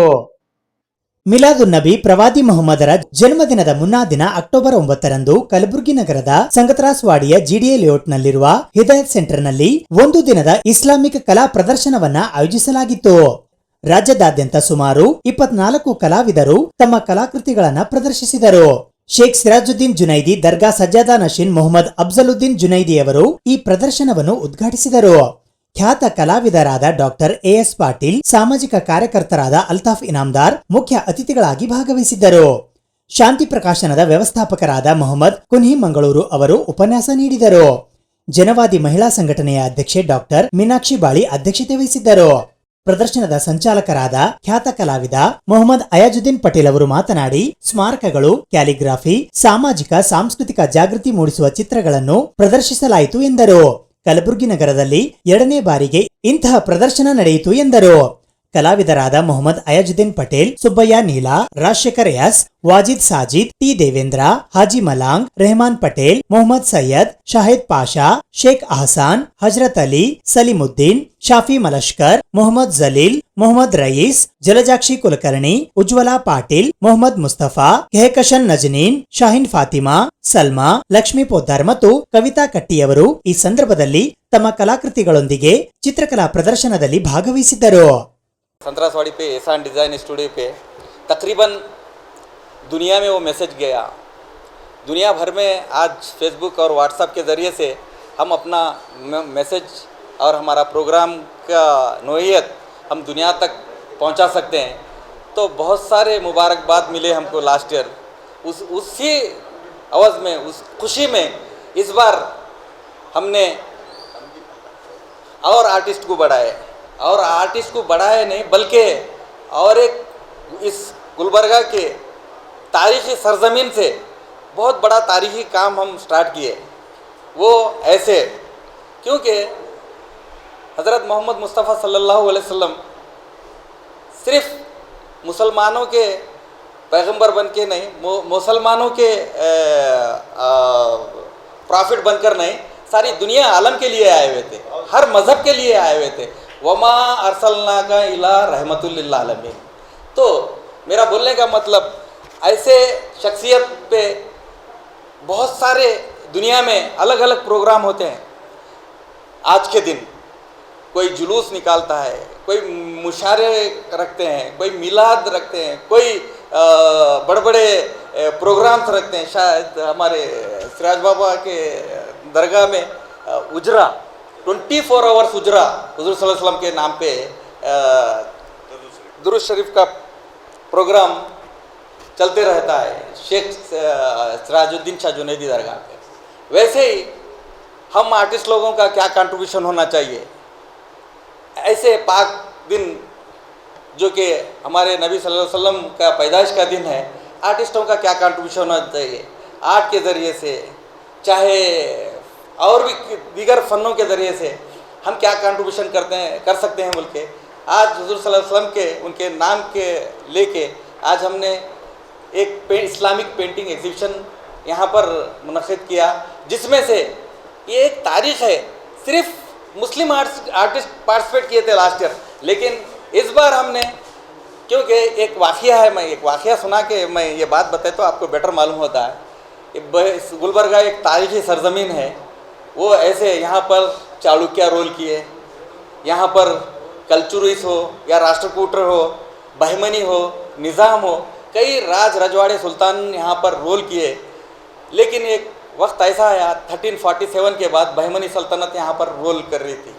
ಮಿಲಾದುನ್ ನಬಿ ಪ್ರವಾದಿ ಮೊಹಮ್ಮದರ ಜನ್ಮದಿನದ ಮುನ್ನಾ ದಿನ ಅಕ್ಟೋಬರ್ 9ರಂದು ಕಲಬುರಗಿ ನಗರದ ಸಂಗತ್ರಾಸವಾಡಿಯ ಜಿಡಿಎ ಲೇಔಟ್ನಲ್ಲಿರುವ ಹಿದಾಯತ್ ಸೆಂಟರ್ನಲ್ಲಿ ಒಂದು ದಿನದ ಇಸ್ಲಾಮಿಕ್ ಕಲಾ ಪ್ರದರ್ಶನವನ್ನ ಆಯೋಜಿಸಲಾಗಿತ್ತು. ರಾಜ್ಯದಾದ್ಯಂತ ಸುಮಾರು 24 ಕಲಾವಿದರು ತಮ್ಮ ಕಲಾಕೃತಿಗಳನ್ನ ಪ್ರದರ್ಶಿಸಿದರು. ಶೇಖ್ ಸಿರಾಜುದ್ದೀನ್ ಜುನೈದಿ ದರ್ಗಾ ಸಜ್ಜಾದಾ ನಶೀನ್ ಮೊಹಮ್ಮದ್ ಅಫ್ಜಲುದ್ದೀನ್ ಜುನೈದಿ ಅವರು ಈ ಪ್ರದರ್ಶನವನ್ನು ಉದ್ಘಾಟಿಸಿದರು. ಖ್ಯಾತ ಕಲಾವಿದರಾದ ಡಾಕ್ಟರ್ ಎಎಸ್ ಪಾಟೀಲ್, ಸಾಮಾಜಿಕ ಕಾರ್ಯಕರ್ತರಾದ ಅಲ್ತಾಫ್ ಇನಾಮ್ದಾರ್ ಮುಖ್ಯ ಅತಿಥಿಗಳಾಗಿ ಭಾಗವಹಿಸಿದ್ದರು. ಶಾಂತಿ ಪ್ರಕಾಶನದ ವ್ಯವಸ್ಥಾಪಕರಾದ ಮೊಹಮ್ಮದ್ ಕುನ್ಹಿ ಮಂಗಳೂರು ಅವರು ಉಪನ್ಯಾಸ ನೀಡಿದರು. ಜನವಾದಿ ಮಹಿಳಾ ಸಂಘಟನೆಯ ಅಧ್ಯಕ್ಷೆ ಡಾಕ್ಟರ್ ಮೀನಾಕ್ಷಿ ಬಾಳಿ ಅಧ್ಯಕ್ಷತೆ ವಹಿಸಿದ್ದರು. ಪ್ರದರ್ಶನದ ಸಂಚಾಲಕರಾದ ಖ್ಯಾತ ಕಲಾವಿದ ಮೊಹಮ್ಮದ್ ಅಯಾಜುದ್ದೀನ್ ಪಟೇಲ್ ಅವರು ಮಾತನಾಡಿ, ಸ್ಮಾರಕಗಳು, ಕ್ಯಾಲಿಗ್ರಾಫಿ, ಸಾಮಾಜಿಕ ಸಾಂಸ್ಕೃತಿಕ ಜಾಗೃತಿ ಮೂಡಿಸುವ ಚಿತ್ರಗಳನ್ನು ಪ್ರದರ್ಶಿಸಲಾಯಿತು ಎಂದರು. ಕಲಬುರಗಿ ನಗರದಲ್ಲಿ 2ನೇ ಬಾರಿಗೆ ಇಂತಹ ಪ್ರದರ್ಶನ ನಡೆಯಿತು ಎಂದರು. ಕಲಾವಿದರಾದ ಮೊಹಮ್ಮದ್ ಅಯಾಜುದ್ದೀನ್ ಪಟೇಲ್, ಸುಬ್ಬಯ್ಯ ನೀಲಾ, ರಾಜಶೇಖರ್ ಎಸ್, ವಾಜಿದ್ ಸಾಜಿದ್, ಟಿ ದೇವೇಂದ್ರ, ಹಾಜಿ ಮಲಾಂಗ್, ರೆಹಮಾನ್ ಪಟೇಲ್, ಮೊಹಮ್ಮದ್ ಸೈಯದ್, ಶಾಹಿದ್ ಪಾಷಾ, ಶೇಖ್ ಅಹಸಾನ್, ಹಜರತ್ ಅಲಿ, ಸಲೀಮುದ್ದೀನ್, ಶಾಫಿ ಮಲಷ್ಕರ್, ಮೊಹಮ್ಮದ್ ಜಲೀಲ್, ಮೊಹಮ್ಮದ್ ರಯೀಸ್, ಜಲಜಾಕ್ಷಿ ಕುಲಕರ್ಣಿ, ಉಜ್ವಲಾ ಪಾಟೀಲ್, ಮೊಹಮ್ಮದ್ ಮುಸ್ತಫಾ, ಕೆಹಕಶನ್ ನಜನೀನ್, ಶಾಹಿನ್ ಫಾತಿಮಾ, ಸಲ್ಮಾ, ಲಕ್ಷ್ಮೀ ಪೋದ್ದಾರ್ ಮತ್ತು ಕವಿತಾ ಕಟ್ಟಿಯವರು ಈ ಸಂದರ್ಭದಲ್ಲಿ ತಮ್ಮ ಕಲಾಕೃತಿಗಳೊಂದಿಗೆ ಚಿತ್ರಕಲಾ ಪ್ರದರ್ಶನದಲ್ಲಿ ಭಾಗವಹಿಸಿದ್ದರು. संतरासवाड़ी पे एहसान डिज़ाइन स्टूडियो पे तकरीबन दुनिया में वो मैसेज गया. दुनिया भर में आज फेसबुक और व्हाट्सएप के ज़रिए से हम अपना मैसेज और हमारा प्रोग्राम का नोयत हम दुनिया तक पहुंचा सकते हैं. तो बहुत सारे मुबारकबाद मिले हमको लास्ट ईयर. उसी आवाज़ में, उस खुशी में इस बार हमने और आर्टिस्ट को बढ़ाए. और आर्टिस्ट को बढ़ाए नहीं बल्कि और एक इस गुलबर्गा के तारीख़ी सरज़मीन से बहुत बड़ा तारीख़ी काम हम स्टार्ट किए. वो ऐसे क्योंकि हज़रत मोहम्मद मुस्तफ़ा सल्लल्लाहु अलैहि वसल्लम सिर्फ़ मुसलमानों के पैगंबर बन के नहीं, मुसलमानों के प्रॉफिट बनकर नहीं, सारी दुनिया आलम के लिए आए हुए थे, हर मज़हब के लिए आए हुए थे. वमा अरसलनाका इला रहमतुल लिल आलमीन. तो मेरा बोलने का मतलब ऐसे शख्सियत पे बहुत सारे दुनिया में अलग अलग प्रोग्राम होते हैं. आज के दिन कोई जुलूस निकालता है, कोई मुशारे रखते हैं, कोई मिलाद रखते हैं, कोई बड़े बड़े प्रोग्राम्स रखते हैं. शायद हमारे सिराज बाबा के दरगाह में उजरा 24 आवर्स उजरा हुजूर सल्लल्लाहु अलैहि वसल्लम के नाम पे दुरूद शरीफ का प्रोग्राम चलते रहता है शेख सिराजुद्दीन शाह जुनैदी दरगाह पे. वैसे ही हम आर्टिस्ट लोगों का क्या कंट्रीब्यूशन होना चाहिए. ऐसे पाक दिन जो कि हमारे नबी सल्लल्लाहु अलैहि वसल्लम का पैदाइश का दिन है, आर्टिस्टों का क्या कंट्रीब्यूशन होना चाहिए. आर्ट के ज़रिए से, चाहे और भी दीगर फ़नों के ज़रिए से हम क्या कंट्रीब्यूशन कर सकते हैं बोल के आज हुज़ूर सल्लल्लाहु अलैहि वसल्लम के उनके नाम के लेके आज हमने एक इस्लामिक पेंटिंग एग्जीबिशन यहाँ पर मुनक़िद किया, जिसमें से ये एक तारीख़ है. सिर्फ मुस्लिम आर्टिस्ट पार्टिसिपेट किए थे लास्ट ईयर, लेकिन इस बार हमने, क्योंकि एक वाक़या है, मैं एक वाक़या सुना के मैं ये बात बताए तो आपको बेटर मालूम होता है. गुलबर्गा एक तारीख़ी सरज़मीन है. वो ऐसे यहाँ पर चालुक्य रोल किए, यहाँ पर कलचुरिस हो या राष्ट्रकूटर हो, बहमनी हो, निज़ाम हो, कई राज रजवाड़े सुल्तान यहाँ पर रोल किए. लेकिन एक वक्त ऐसा आया 1347 के बाद बहमनी सल्तनत यहाँ पर रोल कर रही थी.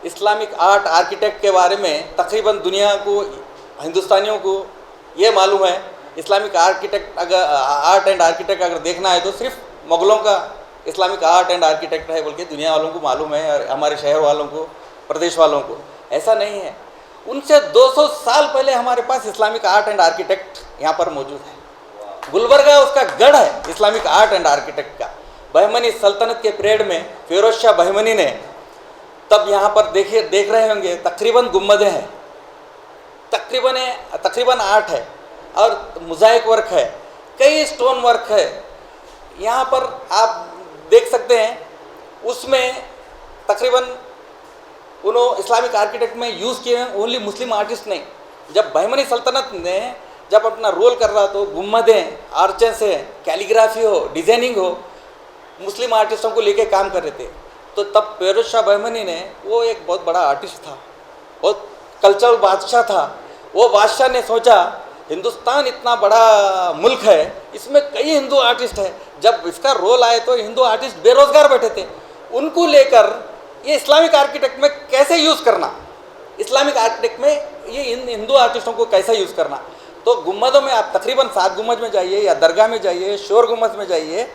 इस्लामिक आर्ट आर्किटेक्ट के बारे में तकरीबन दुनिया को, हिंदुस्तानियों को ये मालूम है. इस्लामिक आर्किटेक्ट अगर आर्ट एंड आर्किटेक्ट अगर देखना है तो सिर्फ मुग़लों का इस्लामिक आर्ट एंड आर्किटेक्ट है बोल के दुनिया वालों को मालूम है, और हमारे शहर वालों को, प्रदेश वालों को ऐसा नहीं है. उनसे 200 साल पहले हमारे पास इस्लामिक आर्ट एंड आर्किटेक्ट यहाँ पर मौजूद है। गुलबर्गा उसका गढ़ है इस्लामिक आर्ट एंड आर्किटेक्ट का। बहमनी सल्तनत के पीरियड में फिरोज शाह बहमनी ने तब यहाँ पर देख रहे होंगे तकरीबन गुम्बदें हैं, तकरीबन 8 है और मोज़ाइक वर्क है, कई स्टोन वर्क है। यहाँ पर आप देख सकते हैं उसमें तकरीबन उन्होंने इस्लामिक आर्किटेक्ट में यूज़ किए हैं ओनली मुस्लिम आर्टिस्ट नहीं। जब बहमनी सल्तनत ने जब अपना रोल कर रहा तो गुम्बदें, आर्चेस है, कैलीग्राफी हो, डिज़ाइनिंग हो, मुस्लिम आर्टिस्टों को लेके काम कर रहे थे। तो तब फिरोज शाह बहमनी ने, वो एक बहुत बड़ा आर्टिस्ट था, बहुत कल्चरल बादशाह था। वो बादशाह ने सोचा हिंदुस्तान इतना बड़ा मुल्क है, इसमें कई हिंदू आर्टिस्ट है, जब इसका रोल आए तो हिंदू आर्टिस्ट बेरोज़गार बैठे थे, उनको लेकर ये इस्लामिक आर्किटेक्ट में कैसे यूज़ करना, इस्लामिक आर्किटेक्ट में ये इन हिंदू आर्टिस्टों को कैसे यूज़ करना। तो गुम्बदों में आप तकरीबन 7 गुम्बद में जाइए या दरगाह में जाइए, शोर गुम्बद में जाइए,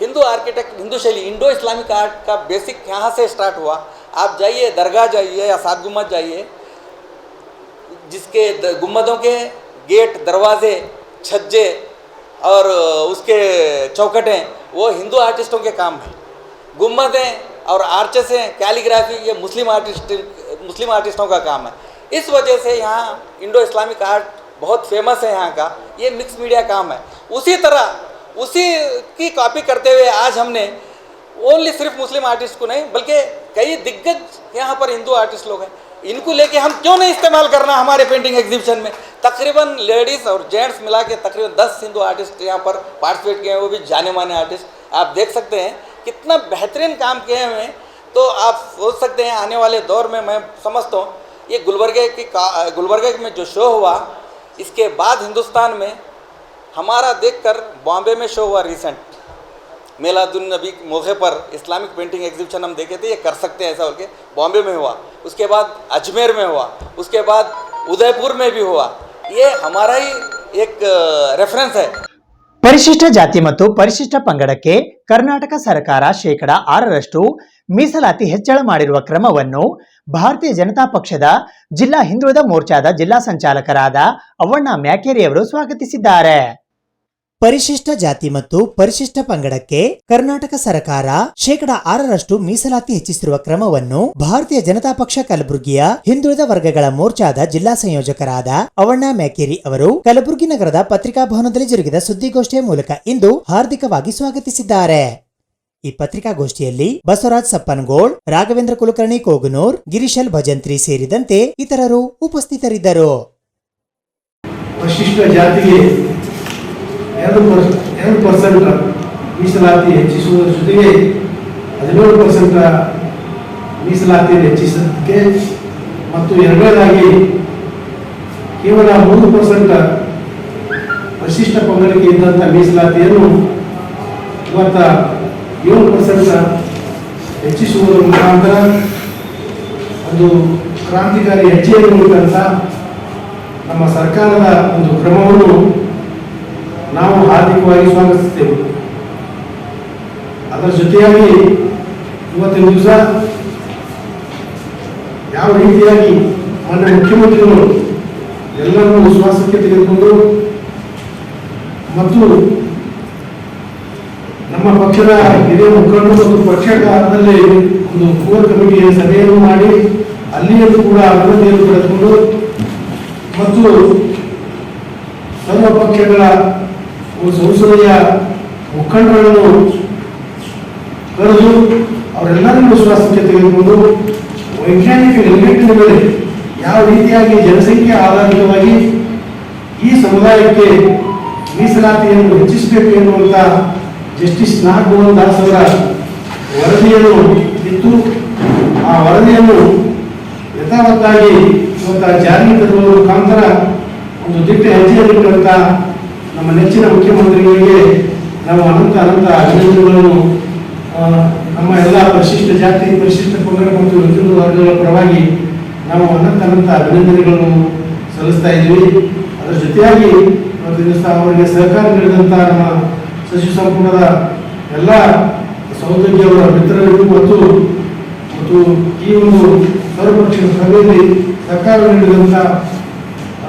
हिंदू आर्किटेक्ट, हिंदू शैली, इंडो इस्लामिक आर्ट का बेसिक यहाँ से स्टार्ट हुआ। आप जाइए दरगाह जाइए या 7 गुम्बद जाइए, जिसके गुम्बदों के गेट, दरवाजे, छज्जे और उसके चौखटें वो हिंदू आर्टिस्टों के काम हैं। गुम्बदें और आर्चेस हैं, कैलीग्राफी, ये मुस्लिम आर्टिस्टों का काम है। इस वजह से यहाँ इंडो इस्लामिक आर्ट बहुत फेमस है यहाँ का। ये मिक्स मीडिया काम है। उसी तरह उसी की कॉपी करते हुए आज हमने ओनली सिर्फ मुस्लिम आर्टिस्ट को नहीं बल्कि कई दिग्गज यहाँ पर हिंदू आर्टिस्ट लोग हैं, इनको लेके हम क्यों नहीं इस्तेमाल करना हमारे पेंटिंग एग्जीबिशन में। तकरीबन लेडीज़ और जेंट्स मिला के तकरीबन 10 हिंदू आर्टिस्ट यहाँ पर पार्टिसिपेट किए हैं, वो भी जाने माने आर्टिस्ट। आप देख सकते हैं कितना बेहतरीन काम किए हुए हैं। तो आप सोच सकते हैं आने वाले दौर में, मैं समझता हूँ ये गुलबर्गा में जो शो हुआ, इसके बाद हिंदुस्तान में हमारा देखकर बॉम्बे में शो हुआ रिसेंट, मिलादुन नबी के मौके पर इस्लामिक पेंटिंग एग्जीबिशन हम देखे थे, ये कर सकते हैं ऐसा बोल के बॉम्बे में हुआ, उसके बाद अजमेर में हुआ, उसके बाद उदयपुर में भी हुआ। ये हमारा ही एक रेफरेंस है। ಪರಿಶಿಷ್ಟ ಜಾತಿ ಮತ್ತು ಪರಿಶಿಷ್ಟ ಪಂಗಡಕ್ಕೆ ಕರ್ನಾಟಕ ಸರ್ಕಾರ ಶೇಕಡಾ 6ರಷ್ಟು ಮೀಸಲಾತಿ ಹೆಚ್ಚಳ ಮಾಡಿರುವ ಕ್ರಮವನ್ನು ಭಾರತೀಯ ಜನತಾ ಪಕ್ಷದ ಜಿಲ್ಲಾ ಹಿಂದುಳಿದ ಮೋರ್ಚಾದ ಜಿಲ್ಲಾ ಸಂಚಾಲಕರಾದ ಅವ್ವಣ್ಣ ಮ್ಯಾಕೇರಿ ಅವರು ಸ್ವಾಗತಿಸಿದ್ದಾರೆ. ಪರಿಶಿಷ್ಟ ಜಾತಿ ಮತ್ತು ಪರಿಶಿಷ್ಟ ಪಂಗಡಕ್ಕೆ ಕರ್ನಾಟಕ ಸರ್ಕಾರ ಶೇಕಡಾ 6ರಷ್ಟು ಮೀಸಲಾತಿ ಹೆಚ್ಚಿಸಿರುವ ಕ್ರಮವನ್ನು ಭಾರತೀಯ ಜನತಾ ಪಕ್ಷ ಕಲಬುರಗಿಯ ಹಿಂದುಳಿದ ವರ್ಗಗಳ ಮೋರ್ಚಾದ ಜಿಲ್ಲಾ ಸಂಯೋಜಕರಾದ ಅವಣ್ಣ ಮ್ಯಾಕೇರಿ ಅವರು ಕಲಬುರಗಿ ನಗರದ ಪತ್ರಿಕಾ ಭವನದಲ್ಲಿ ಜರುಗಿದ ಸುದ್ದಿಗೋಷ್ಠಿಯ ಮೂಲಕ ಇಂದು ಹಾರ್ದಿಕವಾಗಿ ಸ್ವಾಗತಿಸಿದ್ದಾರೆ. ಈ ಪತ್ರಿಕಾಗೋಷ್ಠಿಯಲ್ಲಿ ಬಸವರಾಜ್ ಸಪ್ಪನಗೋಳ್, ರಾಘವೇಂದ್ರ ಕುಲಕರ್ಣಿ ಕೋಗನೂರ್, ಗಿರೀಶಲ್ ಭಜಂತ್ರಿ ಸೇರಿದಂತೆ ಇತರರು ಉಪಸ್ಥಿತರಿದ್ದರು. ಪರಿಶಿಷ್ಟ ಜಾತಿಗೆ 2% ಮೀಸಲಾತಿ ಹೆಚ್ಚಿಸುವುದರ ಜೊತೆಗೆ 17% ಮೀಸಲಾತಿಯನ್ನು ಹೆಚ್ಚಿಸೋದಕ್ಕೆ ಮತ್ತು ಎರಡನೇದಾಗಿ ಕೇವಲ 3% ಪರಿಶಿಷ್ಟ ಪಂಗಡಕ್ಕೆ ಇದ್ದಂಥ ಮೀಸಲಾತಿಯನ್ನು ಇವತ್ತು 7% ಹೆಚ್ಚಿಸುವುದರ ಮುಖಾಂತರ ಒಂದು ಕ್ರಾಂತಿಕಾರಿ ಹೆಜ್ಜೆಯನ್ನು ಇಟ್ಟಂಥ ನಮ್ಮ ಸರ್ಕಾರದ ಒಂದು ಕ್ರಮವನ್ನು ನಾವು ಹಾರ್ದಿಕವಾಗಿ ಸ್ವಾಗತಿಸುತ್ತೇವೆ. ಅದರ ಜೊತೆಯಾಗಿ ಇವತ್ತಿನ ದಿವಸ ಯಾವ ರೀತಿಯಾಗಿ ಮಾನ್ಯ ಮುಖ್ಯಮಂತ್ರಿಗಳು ಎಲ್ಲರನ್ನೂ ವಿಶ್ವಾಸಕ್ಕೆ ತೆಗೆದುಕೊಂಡು ಮತ್ತು ನಮ್ಮ ಪಕ್ಷದ ಹಿರಿಯ ಮುಖಂಡರು ಮತ್ತು ಪಕ್ಷದಲ್ಲಿ ಒಂದು ಕೋರ್ ಕಮಿಟಿಯ ಸಭೆಯನ್ನು ಮಾಡಿ ಅಲ್ಲಿಯೂ ಕೂಡ ಅನುಮತಿಯನ್ನು ಪಡೆದುಕೊಂಡು ಮತ್ತು ಸರ್ವ ಪಕ್ಷಗಳ ಸಂಸದೀಯ ಮುಖಂಡರನ್ನು ಕರೆದು ಅವರೆಲ್ಲರನ್ನೂ ವಿಶ್ವಾಸಕ್ಕೆ ತೆಗೆದುಕೊಂಡು ವೈಜ್ಞಾನಿಕ ನಿರ್ಣಯದ ಮೇಲೆ ಯಾವ ರೀತಿಯಾಗಿ ಜನಸಂಖ್ಯೆ ಆಧಾರಿತವಾಗಿ ಈ ಸಮುದಾಯಕ್ಕೆ ಮೀಸಲಾತಿಯನ್ನು ಹೆಚ್ಚಿಸಬೇಕು ಎನ್ನುವಂಥ ಜಸ್ಟಿಸ್ ನಾಗಮೋಹನ್ ದಾಸ್ ಅವರ ವರದಿಯನ್ನು ಇತ್ತು. ಆ ವರದಿಯನ್ನು ಯಥಾವತ್ತಾಗಿ ಇವತ್ತು ಜಾರಿಗೆ ತರುವ ಮುಖಾಂತರ ಒಂದು ದಿಟ್ಟ ಹೆಜ್ಜೆಯಲ್ಲಿರುವಂಥ ನಮ್ಮ ನೆಚ್ಚಿನ ಮುಖ್ಯಮಂತ್ರಿಗಳಿಗೆ ನಾವು ಅನಂತ ಅಭಿನಂದನೆಗಳನ್ನು ನಮ್ಮ ಎಲ್ಲ ಪರಿಶಿಷ್ಟ ಜಾತಿ, ಪರಿಶಿಷ್ಟ ಪಂಗಡ ಮತ್ತು ಹಿಂದುಳಿದ ವರ್ಗಗಳ ಪರವಾಗಿ ನಾವು ಅನಂತ ಅಭಿನಂದನೆಗಳನ್ನು ಸಲ್ಲಿಸ್ತಾ ಇದ್ದೀವಿ. ಅದರ ಜೊತೆಯಾಗಿ ಇವತ್ತು ದಿವಸ ಅವರಿಗೆ ಸಹಕಾರ ನೀಡಿದಂಥ ನಮ್ಮ ಸಚಿವ ಸಂಪುಟದ ಎಲ್ಲ ಸಹೋದ್ಯೋಗಿಯವರ ಮಿತ್ರರಿಗೂ ಮತ್ತು ಮತ್ತು ಈ ಒಂದು ಸರ್ವಪಕ್ಷದ ಸಭೆಯಲ್ಲಿ ಸರ್ಕಾರ ನೀಡಿದಂಥ